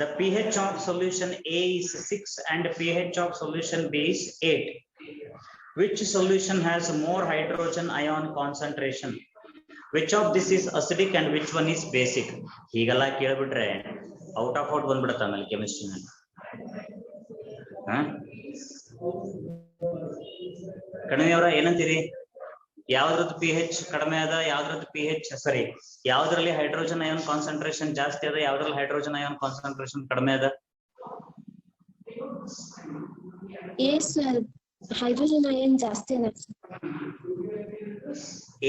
The pH of solution A is 6 and pH of solution B is 8. Which solution has more hydrogen ion concentration? Which of this is acidic and which one is basic? ಹೀಗೆಲ್ಲ ಕೇಳ್ಬಿಟ್ರೆ out of out ಬಂದ್ಬಿಡುತ್ತೆ ಆಮೇಲೆ ಕೆಮಿಸ್ಟ್ರಿನಲ್ಲಿ. ಕಡಿಮೆ ಅವರ ಏನಂತೀರಿ? ಯಾವ್ದ್ರದ್ದು P H ಕಡಿಮೆ ಅದ, ಯಾವ್ದ್ರದ್ದು P H ಸಾರಿ ಯಾವ್ದ್ರಲ್ಲಿ hydrogen ion concentration ಜಾಸ್ತಿ ಅದ, ಯಾವ್ದ್ರಲ್ಲಿ ಹೈಡ್ರೋಜನ್ ಅಯಾನ್ ಕಾನ್ಸಂಟ್ರೇಷನ್ ಕಡಿಮೆ ಅದ? ಎ ಸರ್, ಹೈಡ್ರೋಜನ್ ಅಯಾನ್ ಜಾಸ್ತಿ ಅದ.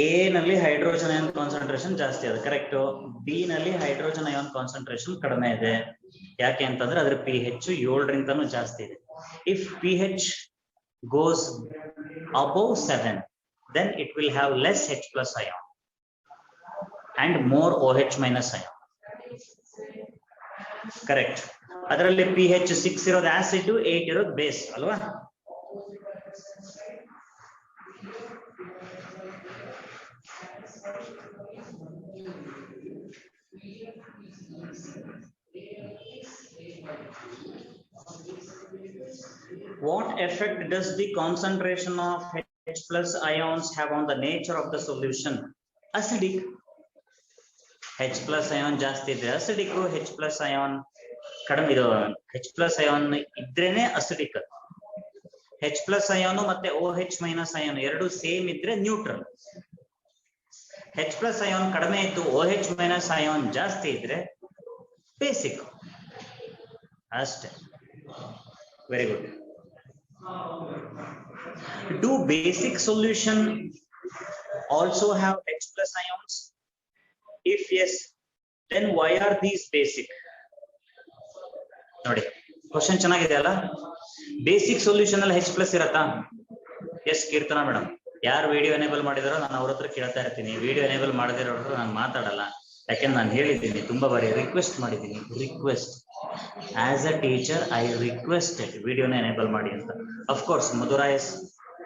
ಎ ನಲ್ಲಿ ಹೈಡ್ರೋಜನ್ ಅಯಾನ್ ಕಾನ್ಸಂಟ್ರೇಷನ್ ಜಾಸ್ತಿ ಅದ, ಕರೆಕ್ಟ್. ಬಿ ನಲ್ಲಿ ಹೈಡ್ರೋಜನ್ ಅಯಾನ್ ಕಾನ್ಸಂಟ್ರೇಷನ್ ಕಡಿಮೆ ಇದೆ. ಯಾಕೆ ಅಂತಂದ್ರೆ ಅದ್ರ ಪಿ ಹೆಚ್ 7ರಿಂದನೂ ಜಾಸ್ತಿ ಇದೆ. If P H goes above 7, then it will have less H plus ion and more OH minus ion. Correct. ಅದರಲ್ಲಿ pH 6 ಇರೋದು ಆಸಿಡ್, 8 ಇರೋದು ಬೇಸ್ ಅಲ್ವಾ? What effect does the concentration of H plus ions have on the nature of the solution? Acidic. H plus ion ಜಾಸ್ತಿ ಇದ್ರೆ acidic, H plus ion ಕಡಿಮೆ ಇದು H plus ion ಇದ್ರೇನೆ acidic. H plus ion ಮತ್ತೆ OH minus ion ಎರಡು same ಇದ್ರೆ neutral. H plus ion ಕಡಿಮೆ ಇದ್ದು OH minus ion ಜಾಸ್ತಿ ಇದ್ರೆ ಬೇಸಿಕ್. ಅಷ್ಟೇ. Very good. Do basic solution also have H plus ions? If yes, then why are these basic? ನೋಡಿ question ಚೆನ್ನಾಗಿದೆ ಅಲ್ಲ. ಬೇಸಿಕ್ ಸೊಲ್ಯೂಷನ್ ಅಲ್ಲಿ H plus ಇರತ್ತಾ? ಎಸ್ ಕೀರ್ತನಾ ಮೇಡಮ್, ಯಾರು ವಿಡಿಯೋ ಎನೇಬಲ್ ಮಾಡಿದಾರೋ ನಾನು ಅವ್ರ ಹತ್ರ ಕೇಳ್ತಾ ಇರ್ತೀನಿ. ವಿಡಿಯೋ ಎನೇಬಲ್ ಮಾಡದಿರೋ ನಾನು ಮಾತಾಡಲ್ಲ, ಯಾಕೆಂದ್ರೆ ನಾನು ಹೇಳಿದ್ದೀನಿ ತುಂಬಾ ಬಾರಿ ರಿಕ್ವೆಸ್ಟ್ ಮಾಡಿದ್ದೀನಿ. Request as a teacher I requested ವಿಡಿಯೋನ ಎನೇಬಲ್ ಮಾಡಿ ಅಂತ. ಅಫ್ಕೋರ್ಸ್ ಮಧುರಾಯಸ್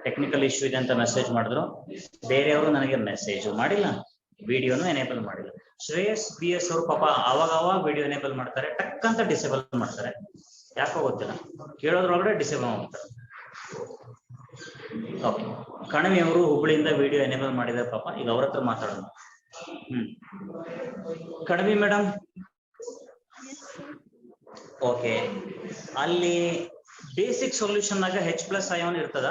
ಟೆಕ್ನಿಕಲ್ ಇಶ್ಯೂ ಇದೆ ಅಂತ ಮೆಸೇಜ್ ಮಾಡಿದ್ರು, ಬೇರೆಯವರು ನನಗೆ ಮೆಸೇಜ್ ಮಾಡಿಲ್ಲ, ವಿಡಿಯೋನು ಎನೇಬಲ್ ಮಾಡಿಲ್ಲ. ಶ್ರೇಯಸ್ ಬಿ ಎಸ್ ಅವರು ಪಾಪ ಅವಾಗ ವಿಡಿಯೋ ಎನೇಬಲ್ ಮಾಡ್ತಾರೆ, ಟಕ್ ಅಂತ ಡಿಸೇಬಲ್ ಮಾಡ್ತಾರೆ, ಯಾಕೋ ಗೊತ್ತಿಲ್ಲ, ಕೇಳೋದ್ರೊಳಗಡೆ ಡಿಸೇಬಲ್ ಮಾಡ್ತಾರೆ. ಓಕೆ, ಕಣಿವೆ ಅವರು ಹುಬ್ಬಳ್ಳಿಯಿಂದ ವಿಡಿಯೋ ಎನೇಬಲ್ ಮಾಡಿದ್ದಾರೆ ಪಾಪ, ಈಗ ಅವ್ರ ಹತ್ರ ಮಾತಾಡೋಣ. ಕಣಿವೆ ಮೇಡಮ್, ಓಕೆ, ಅಲ್ಲಿ ಬೇಸಿಕ್ ಸೊಲ್ಯೂಷನ್ ಆಗ H plus ion ಇರ್ತದ?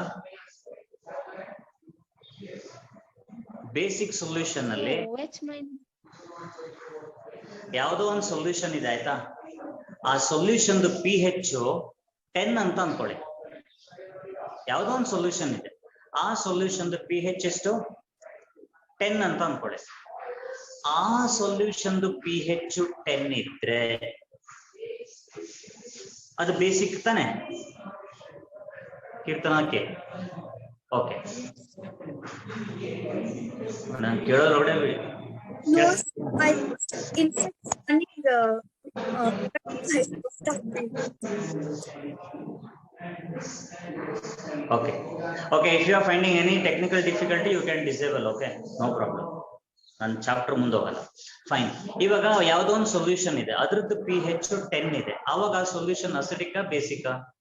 ಬೇಸಿಕ್ ಸೊಲ್ಯೂಷನ್ ಅಲ್ಲಿ ಯಾವುದೋ ಒಂದು ಸೊಲ್ಯೂಷನ್ ಇದೆ ಆಯ್ತಾ, ಆ ಸೊಲ್ಯೂಷನ್ pH 10 ಅಂತ ಅನ್ಕೊಳ್ಳಿ. ಯಾವುದೋ ಒಂದು ಸೊಲ್ಯೂಷನ್ ಇದೆ, ಆ ಸೊಲ್ಯೂಷನ್ pH ಎಷ್ಟು 10 ಅಂತ ಅನ್ಕೊಳ್ಳಿ. ಆ ಸೊಲ್ಯೂಷನ್ pH 10 ಇದ್ರೆ ಅದು ಬೇಸಿಕ್ ತಾನೆ ಕೀರ್ತನಕ್ಕೆ? ಓಕೆ, ನಾನು ಕೇಳೋದ್ರೊಳಗಡೆ No, in fact, Okay. Okay, if you are finding any technical difficulty, you can disable. Okay, no problem. ನಾನು ಚಾಪ್ಟರ್ ಮುಂದೆ ಹೋಗಲ್ಲ. ಫೈನ್. ಇವಾಗ ಯಾವುದೋ ಒಂದು ಸೊಲ್ಯೂಷನ್ ಇದೆ, ಅದ್ರದ್ದು pH 10 ಇದೆ. ಅವಾಗ ಆ ಸೊಲ್ಯೂಷನ್ ಅಸಿಡಿಕ್ ಬೇಸಿಕ್?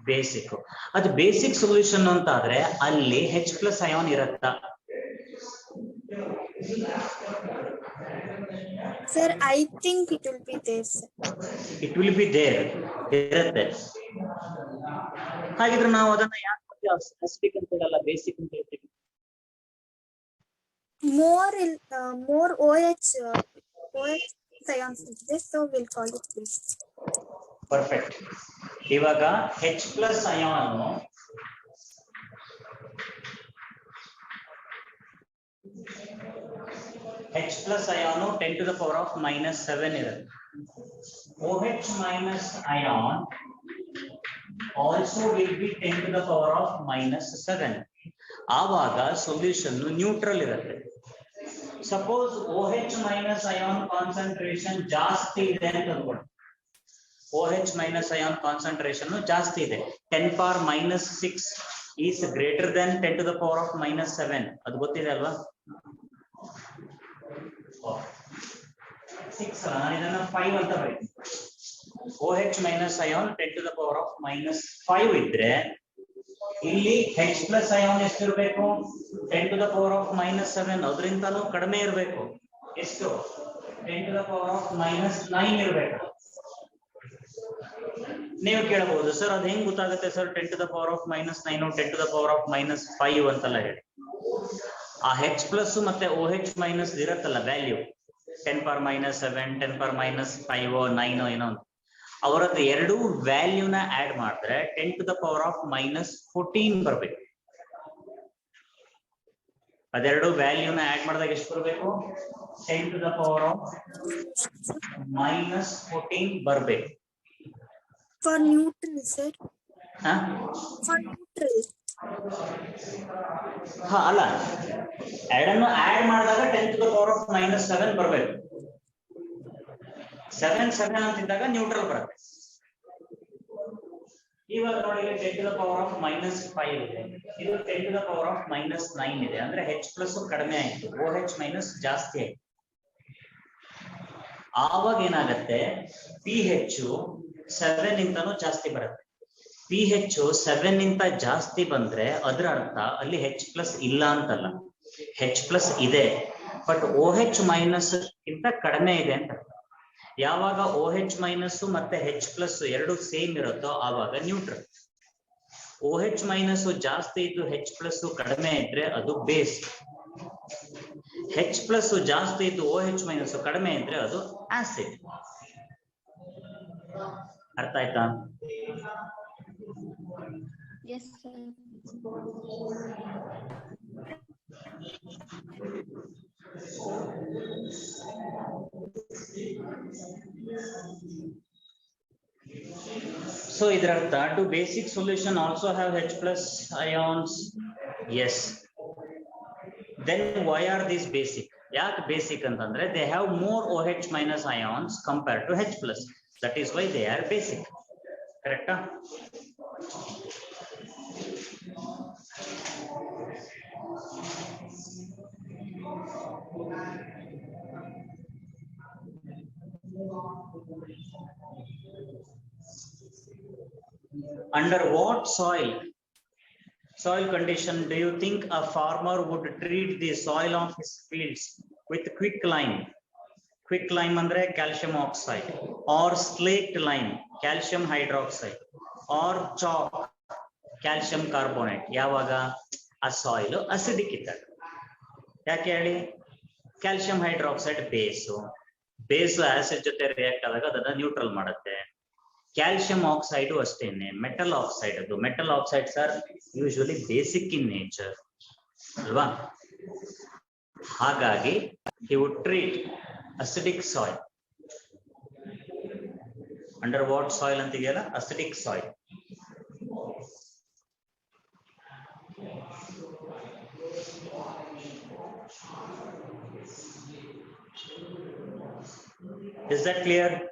ಬೇಸಿಕ್. ಅದು ಬೇಸಿಕ್ ಸೊಲ್ಯೂಷನ್ ಅಂತ ಆದ್ರೆ ಅಲ್ಲಿ H+ ಅಯಾನ್ ಇರುತ್ತಾ? Sir, I think it will be there, sir. It will be there. ಇರುತ್ತೆ. ಹಾಗಿದ್ರೆ ನಾವು ಅದನ್ನ ಯಾಕೆ ಅಸಿಡಿಕ್ ಅಂತ ಹೇಳಲ್ಲ, ಬೇಸಿಕ್ ಅಂತ ಹೇಳ್ತೀವಿ? More OH ions is this, so we'll call it this. Perfect. ಇವಾಗ H+ ion H+ ion 10 to the power of -7 ಇರುತ್ತೆ. OH- ion also will be 10 to the power of -7. ಆವಾಗ ಸೊಲ್ಯೂಷನ್ ನ್ಯೂಟ್ರಲ್ ಇರುತ್ತೆ. Suppose OH- ion concentration ಜಾಸ್ತಿ ಇದೆ ಅಂತ ಅನ್ಕೊಳ್ಳಿ. OH- ion concentration ಜಾಸ್ತಿ ಇದೆ. 10 power -6 is greater than 10 to the power of -7. ಅದು ಗೊತ್ತಿದೆ ಅಲ್ವಾ? 6 ನಾನು ಇದನ್ನ 5 ಅಂತ ಬರೀತೀನಿ. OH- ion 10 to the power of -5 ಇದ್ರೆ ಇಲ್ಲಿ H+ ಅಯಾನ್ ಎಷ್ಟಿರಬೇಕು? 10 to the power of -7. ಅದರಿಂದಲೂ ಕಡಿಮೆ ಇರಬೇಕು. ಎಷ್ಟು? 10 to the power of -9 ಇರಬೇಕು. ನೀವು ಕೇಳಬಹುದು, ಸರ್ ಅದು ಹೆಂಗ್ ಗೊತ್ತಾಗುತ್ತೆ sir 10 to the power of -9 10 to the power of -5 ಅಂತೆಲ್ಲ ಹೇಳಿ. ಆ H+ ಮತ್ತೆ OH- ಇರತ್ತಲ್ಲ ವ್ಯಾಲ್ಯೂ 10 power -7 10 power -5 9 ಏನೋ ಅಂತ, ಅವರದ್ದು ಎರಡೂ ವ್ಯಾಲ್ಯೂನ ಆಡ್ ಮಾಡಿದ್ರೆ 10 to the power of -14 ಬರ್ಬೇಕು. ಅದೆರಡು ವ್ಯಾಲ್ಯೂನ ಆಡ್ ಮಾಡಿದಾಗ ಎಷ್ಟು ಬರಬೇಕು? 10 to the power of -14 ಬರ್ಬೇಕು. For neutral, sir. For neutral. ಅಲ್ಲ, ಎರಡನ್ನು ಆಡ್ ಮಾಡಿದಾಗ 10 to the power of -7 ಬರ್ಬೇಕು. 7 ಅಂತಿದ್ದಾಗ ನ್ಯೂಟ್ರಲ್ ಬರುತ್ತೆ. ಇವಾಗ ನೋಡಿ 10 to the power of -5 ಇದೆ, ಇದು 10 to the power of -9 ಇದೆ. ಅಂದ್ರೆ H+ ಕಡಿಮೆ ಆಯ್ತು, OH- ಜಾಸ್ತಿ ಆಯ್ತು. ಆವಾಗ ಏನಾಗತ್ತೆ? pH 7 ಇಂತನೂ ಜಾಸ್ತಿ ಬರುತ್ತೆ. pH 7 ಇಂತ ಜಾಸ್ತಿ ಬಂದ್ರೆ ಅದರ ಅರ್ಥ ಅಲ್ಲಿ H+ ಇಲ್ಲ ಅಂತಲ್ಲ, H+ ಇದೆ, ಬಟ್ OH- ಗಿಂತ ಕಡಿಮೆ ಇದೆ ಅಂತ. ಯಾವಾಗ OH- ಮತ್ತೆ H+ ಎರಡು ಸೇಮ್ ಇರುತ್ತೋ ಆವಾಗ ನ್ಯೂಟ್ರಲ್. OH- ಜಾಸ್ತಿ ಇದ್ದು H+ ಕಡಿಮೆ ಇದ್ರೆ ಅದು ಬೇಸ್. H+ ಜಾಸ್ತಿ ಇದ್ದು OH- ಕಡಿಮೆ ಇದ್ರೆ ಅದು ಆಸಿಡ್. ಅರ್ಥ ಆಯ್ತಾ? Yes, sir. So idarartha, do basic solution also have H+ ions? Yes. Then why are these basic? Yak basic antandre they have more OH- ions compared to H+. That is why they are basic. Correct? Under what soil condition do you think a farmer would treat the soil of his fields with quicklime? Quicklime andre calcium oxide, or slaked lime calcium hydroxide, or chalk calcium carbonate. Yavaga a soil acidic ittag. Yake heli? Calcium hydroxide base acid jote react adaga adana neutral ಮಾಡುತ್ತೆ. Calcium oxide ಅಷ್ಟೇನೆ, metal oxide ಅದು. Metal oxides are usually basic in nature ಅಲ್ವಾ? ಹಾಗಾಗಿ he would treat acidic soil. Under what soil ಅಂತಿದೆಯಲ್ಲ, acidic soil. Is that clear?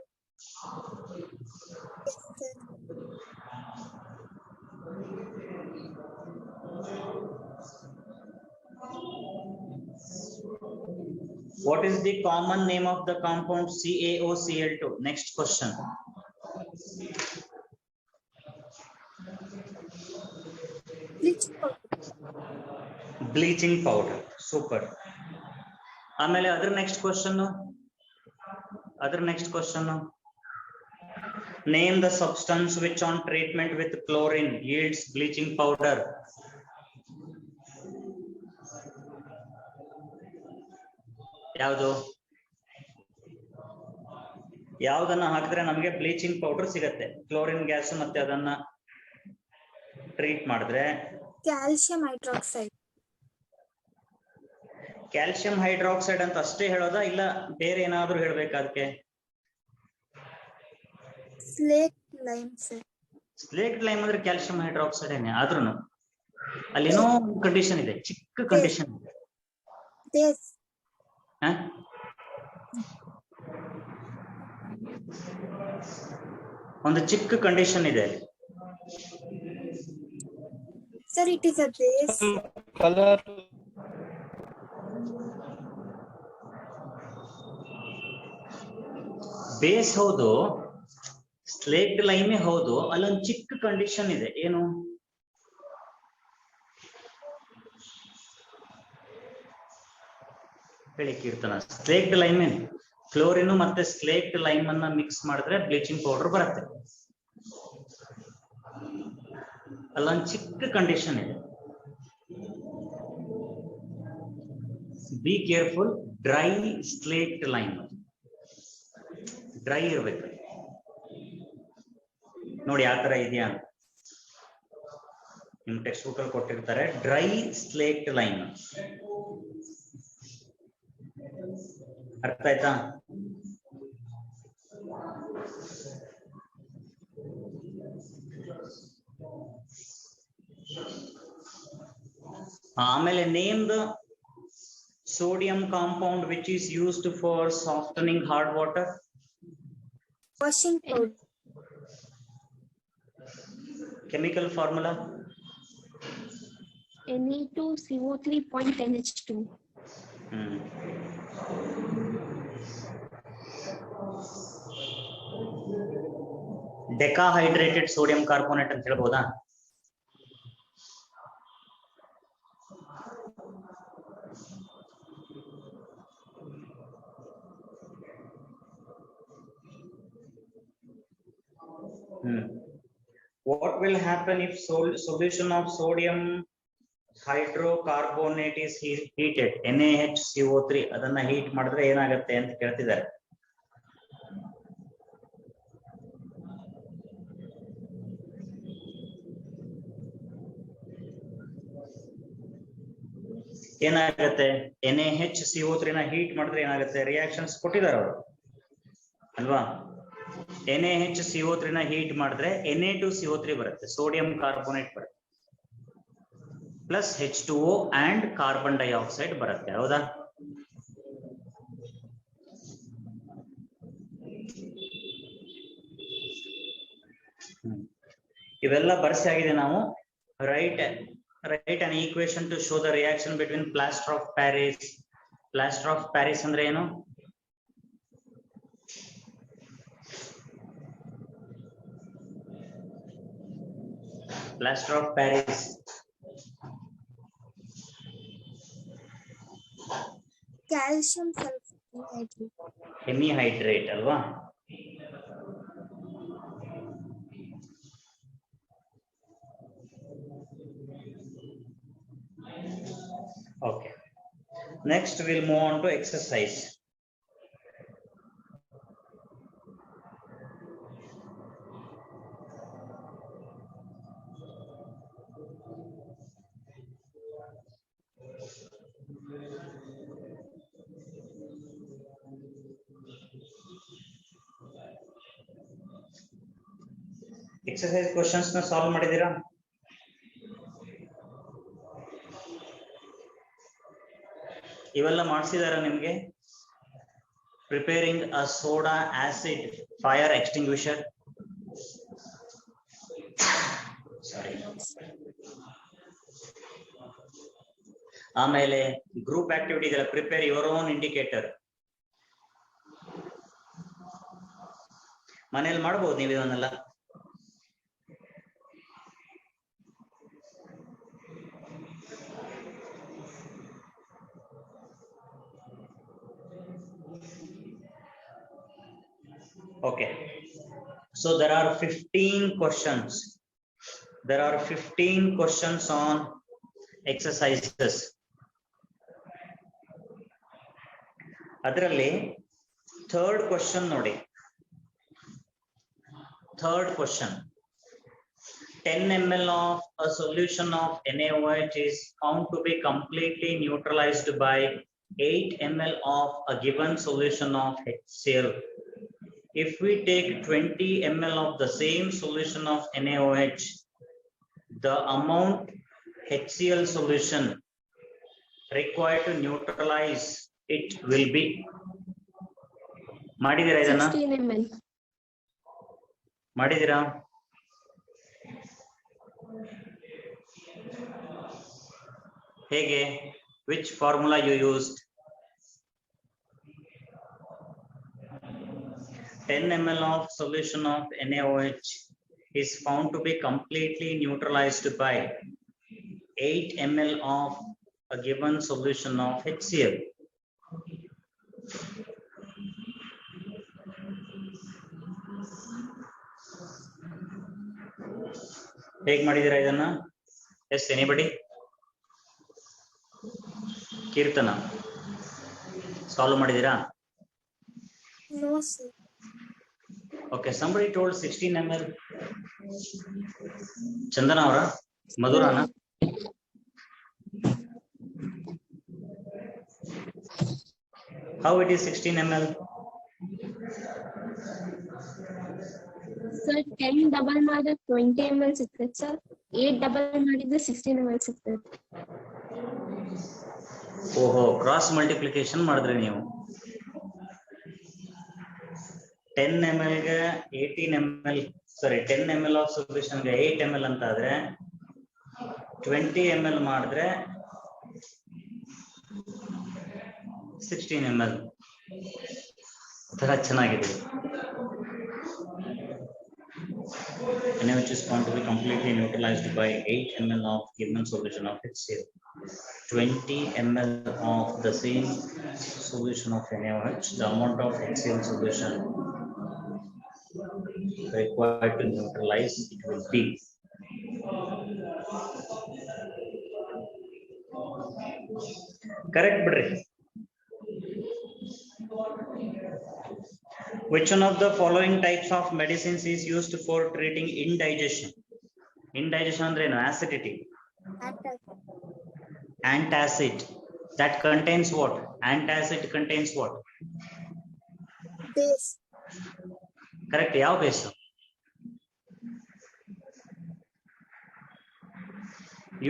What is the common name of the compound CaOCl2? Next question. Bleaching powder. Bleaching powder. Super. ಆಮೇಲೆ ಅದರ next question. Name the substance which on treatment with chlorine yields bleaching powder. ಯಾವ್ದನ್ನ ಹಾಕಿದ್ರೆ ನಮಗೆ bleaching powder ಸಿಗತ್ತೆ? Chlorine gas ಮತ್ತೆ ಅದನ್ನ treat ಮಾಡಿದ್ರೆ Calcium hydroxide. Calcium hydroxide ಅಂತ ಅಷ್ಟೇ ಹೇಳೋದಾ ಇಲ್ಲ ಬೇರೆ ಏನಾದ್ರೂ ಹೇಳ್ಬೇಕಾ ಅದಕ್ಕೆ? Slaked lime, sir. Slaked lime ಅಂದ್ರೆ ಕ್ಯಾಲ್ಸಿಯಂ ಹೈಡ್ರಾಕ್ಸೈಡ್ ಏನೇ ಆದ್ರೂನು ಅಲ್ಲೇನೋ ಕಂಡೀಷನ್ ಇದೆ, ಚಿಕ್ಕ ಕಂಡೀಷನ್ ಇದೆ. Base. ಒಂದು ಚಿಕ್ಕ ಕಂಡೀಷನ್ ಇದೆ. Sir, it is a base. Color. Base ಹೌದು, ಸ್ಲೇಕ್ಡ್ ಲೈಮೇ ಹೌದು, ಅಲ್ಲೊಂದು ಚಿಕ್ಕ ಕಂಡೀಷನ್ ಇದೆ. ಏನು? ಹೇಳಿ ಕೀರ್ತನ. ಸ್ಲೇಕ್ಡ್ ಲೈಮ್ ಏನು? ಕ್ಲೋರಿನ್ ಮತ್ತೆ ಸ್ಲೇಕ್ಡ್ ಲೈಮ್ ಅನ್ನ ಮಿಕ್ಸ್ ಮಾಡಿದ್ರೆ ಬ್ಲೀಚಿಂಗ್ ಪೌಡರ್ ಬರುತ್ತೆ. ಅಲ್ಲೊಂದು ಚಿಕ್ಕ ಕಂಡೀಷನ್ ಇದೆ. Be careful. Dry slaked lime, dry ಇರ್ಬೇಕು ನೋಡಿ. ಆ ತರ ಇದೆಯಾ ನಿಮ್ ಟೆಕ್ಸ್ಟ್ ಬುಕ್ ಅಲ್ಲಿ ಕೊಟ್ಟಿರ್ತಾರೆ, ಡ್ರೈ ಸ್ಲೇಕ್ಡ್ ಲೈಮ್. ಅರ್ಥ ಆಯ್ತಾ? ಆಮೇಲೆ name the sodium compound which is used for softening hard water. Washing powder. Chemical formula. Na2CO3.10H2. Decahydrated sodium carbonate ಅಂತ ಹೇಳ್ಬೋದಾ? What will happen if solution of sodium hydrocarbonate is heated? NaHCO3 ಅದನ್ನ heat ಮಾಡಿದ್ರೆ ಏನಾಗುತ್ತೆ ಅಂತ ಕೇಳ್ತಿದ್ದಾರೆ. ಏನಾಗುತ್ತೆ? NaHCO3 ನ heat ಮಾಡಿದ್ರೆ ಏನಾಗುತ್ತೆ? ರಿಯಾಕ್ಷನ್ಸ್ ಕೊಟ್ಟಿದ್ದಾರೆ ಅವರು ಅಲ್ವಾ? NaHCO3 ನ ಹೀಟ್ ಮಾಡಿದ್ರೆ Na2CO3 ಬರುತ್ತೆ, ಸೋಡಿಯಂ ಕಾರ್ಬೋನೇಟ್ ಬರುತ್ತೆ, plus H2O and carbon dioxide ಬರುತ್ತೆ. ಹೌದಾ? ಇವೆಲ್ಲ ಬರ್ಸಿ ಆಗಿದೆ. ನಾವು write an equation to show the reaction between plaster of Paris. Plaster of Paris ಅಂದ್ರೆ ಏನು? Plaster of Paris. Calcium sulfate. Hemihydrate ಅಲ್ವಾ? Okay. Next we'll move on to exercise. Exercise questions na solve ಮಾಡಿದೀರಾ? ಇವೆಲ್ಲ ಮಾಡಿಸಿದಾರ ನಿಮ್ಗೆ? Preparing a soda acid fire extinguisher. Sorry. ಆಮೇಲೆ group activity ಇದೆಲ್ಲ, prepare your own indicator. ಮನೇಲಿ ಮಾಡ್ಬೋದು ನೀವು ಇದನ್ನೆಲ್ಲ. Okay, so there are 15 questions. There are 15 questions on exercises. ಅದರಲ್ಲಿ third question ನೋಡಿ. Third question, 10 ml of a solution of NaOH is found to be completely neutralized by 8 ml of a given solution of HCl. If we take 20 ml of the same solution of NaOH, the amount HCl solution required to neutralize it will be. ಮಾಡಿದಿರಾ ಇದನ್ನ? 16 ml. ಮಾಡಿದಿರಾ? ಹೇಗೆ? Which formula you used? 10 ml of solution of NaOH is found to be completely neutralized by 8 ml of a given solution of HCl. ಹೇಗೆ ಮಾಡಿದಿರಾ ಇದನ್ನ? Yes, anybody? Keerthana solve ಮಾಡಿದಿರಾ? No, sir. Okay, somebody told 16 ml. Chandana ಅವರ? ಮಧುರಾನ? How it is 16 ml? Sir, 10 double ಮಾಡಿದ್ರೆ 20 ml ಸಿಗ್ತದೆ sir. 8 double ಮಾಡಿದ್ರೆ 16 ml ಸಿಗ್ತದೆ. ಓಹೋ, ಕ್ರಾಸ್ ಮಲ್ಟಿಪ್ಲಿಕೇಶನ್ ಮಾಡಿದ್ರಿ ನೀವು. 10 ml ಗೆ 18 ml, sorry 10 ml of solution ಗೆ 8 ml ಅಂತ ಆದ್ರೆ 20 ml ಮಾಡಿದ್ರೆ 16 ml. ತರ ಚೆನ್ನಾಗಿದೆ. NaOH is found to be completely neutralized by 8 ml of given solution of HCl. 20 ml of the same solution of NaOH, the amount of HCl solution required to neutralize it will be. Correct, Bri? Which one of the following types of medicines is used for treating indigestion? Indigestion andre ಏನು? Acidity. Antacid. That contains what? Antacid contains what? Base. Correct. ಯಾವ base?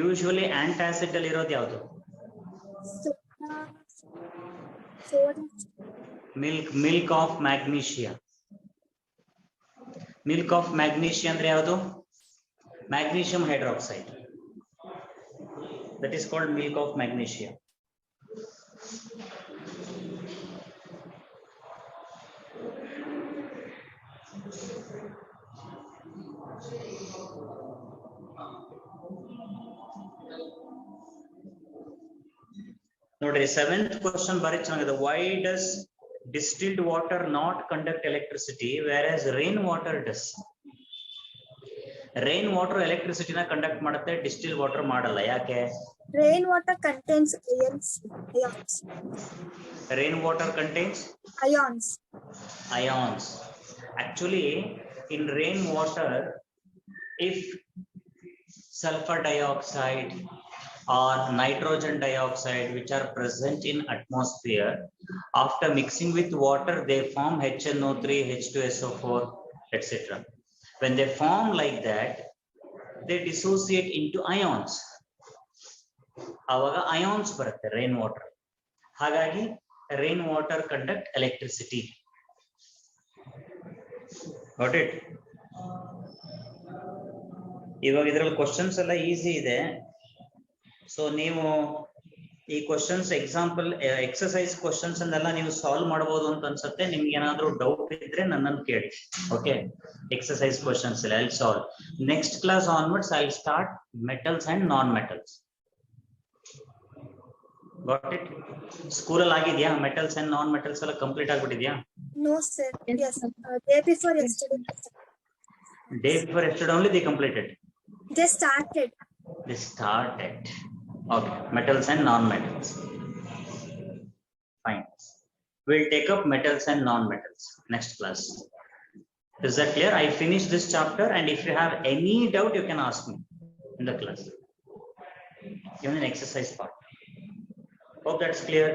Usually antacid ಅಲ್ಲಿ ಇರೋದು ಯಾವುದು? Soda. Milk of magnesia. Milk of magnesia ಅಂದ್ರೆ ಯಾವುದು? Magnesium hydroxide. That is called milk of magnesia. ನೋಡ್ರಿ, 7th question ಬಾರಿ ಚೆನ್ನಾಗಿದೆ. Why does distilled water not conduct electricity whereas rain water does? Rain water electricity ನ conduct ಮಾಡುತ್ತೆ, distilled water ಮಾಡಲ್ಲ. ಯಾಕೆ? Rain water contains ions. Rain water contains Ions. ions. Actually, in rain water, if sulfur dioxide or nitrogen dioxide which are present in atmosphere, after mixing with water they form HNO3, H2SO4, etc. When they form like that, they dissociate into ions. Avaga ions barutte rain water. Hagagi rain water conduct electricity. Got it? ಇವಾಗ ಇದರಲ್ಲಿ questions ಎಲ್ಲ easy ಇದೆ. So ನೀವು ಈ questions example exercise questions ಅನ್ನೆಲ್ಲ ನೀವು solve ಮಾಡಬಹುದು ಅಂತ ಅನ್ಸುತ್ತೆ. ನಿಮ್ಗೆ ಏನಾದ್ರು ಡೌಟ್ ಇದ್ರೆ ನನ್ನನ್ನು ಕೇಳಿ. ಓಕೆ, ಎಕ್ಸರ್ಸೈಸ್ ಕ್ವಶನ್ಸ್ ಇಲ್ಲ, I solve. Next class onwards I start metals and non metals. Got it? ಸ್ಕೂಲಲ್ಲಿ ಆಗಿದ್ಯಾ ಮೆಟಲ್ಸ್ ಅಂಡ್ ನಾನ್ ಮೆಟಲ್ಸ್ ಎಲ್ಲ complete ಆಗ್ಬಿಟ್ಟಿದ್ಯಾ? No, sir. Yes. Day before yesterday. Day before yesterday only they completed. They started. They started. Okay, metals and non-metals. Fine. We'll take up metals and non-metals next class. Is that clear? I finished this chapter, and if you have any doubt, you can ask me in the class. Even an exercise part. Hope that's clear.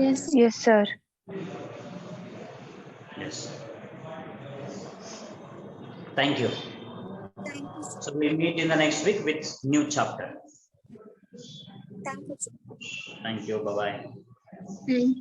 Yes. Yes, sir. Yes. Thank you. Thank you, sir. So we'll meet in the next week with new chapter. Thank you, sir. Thank you. Bye-bye.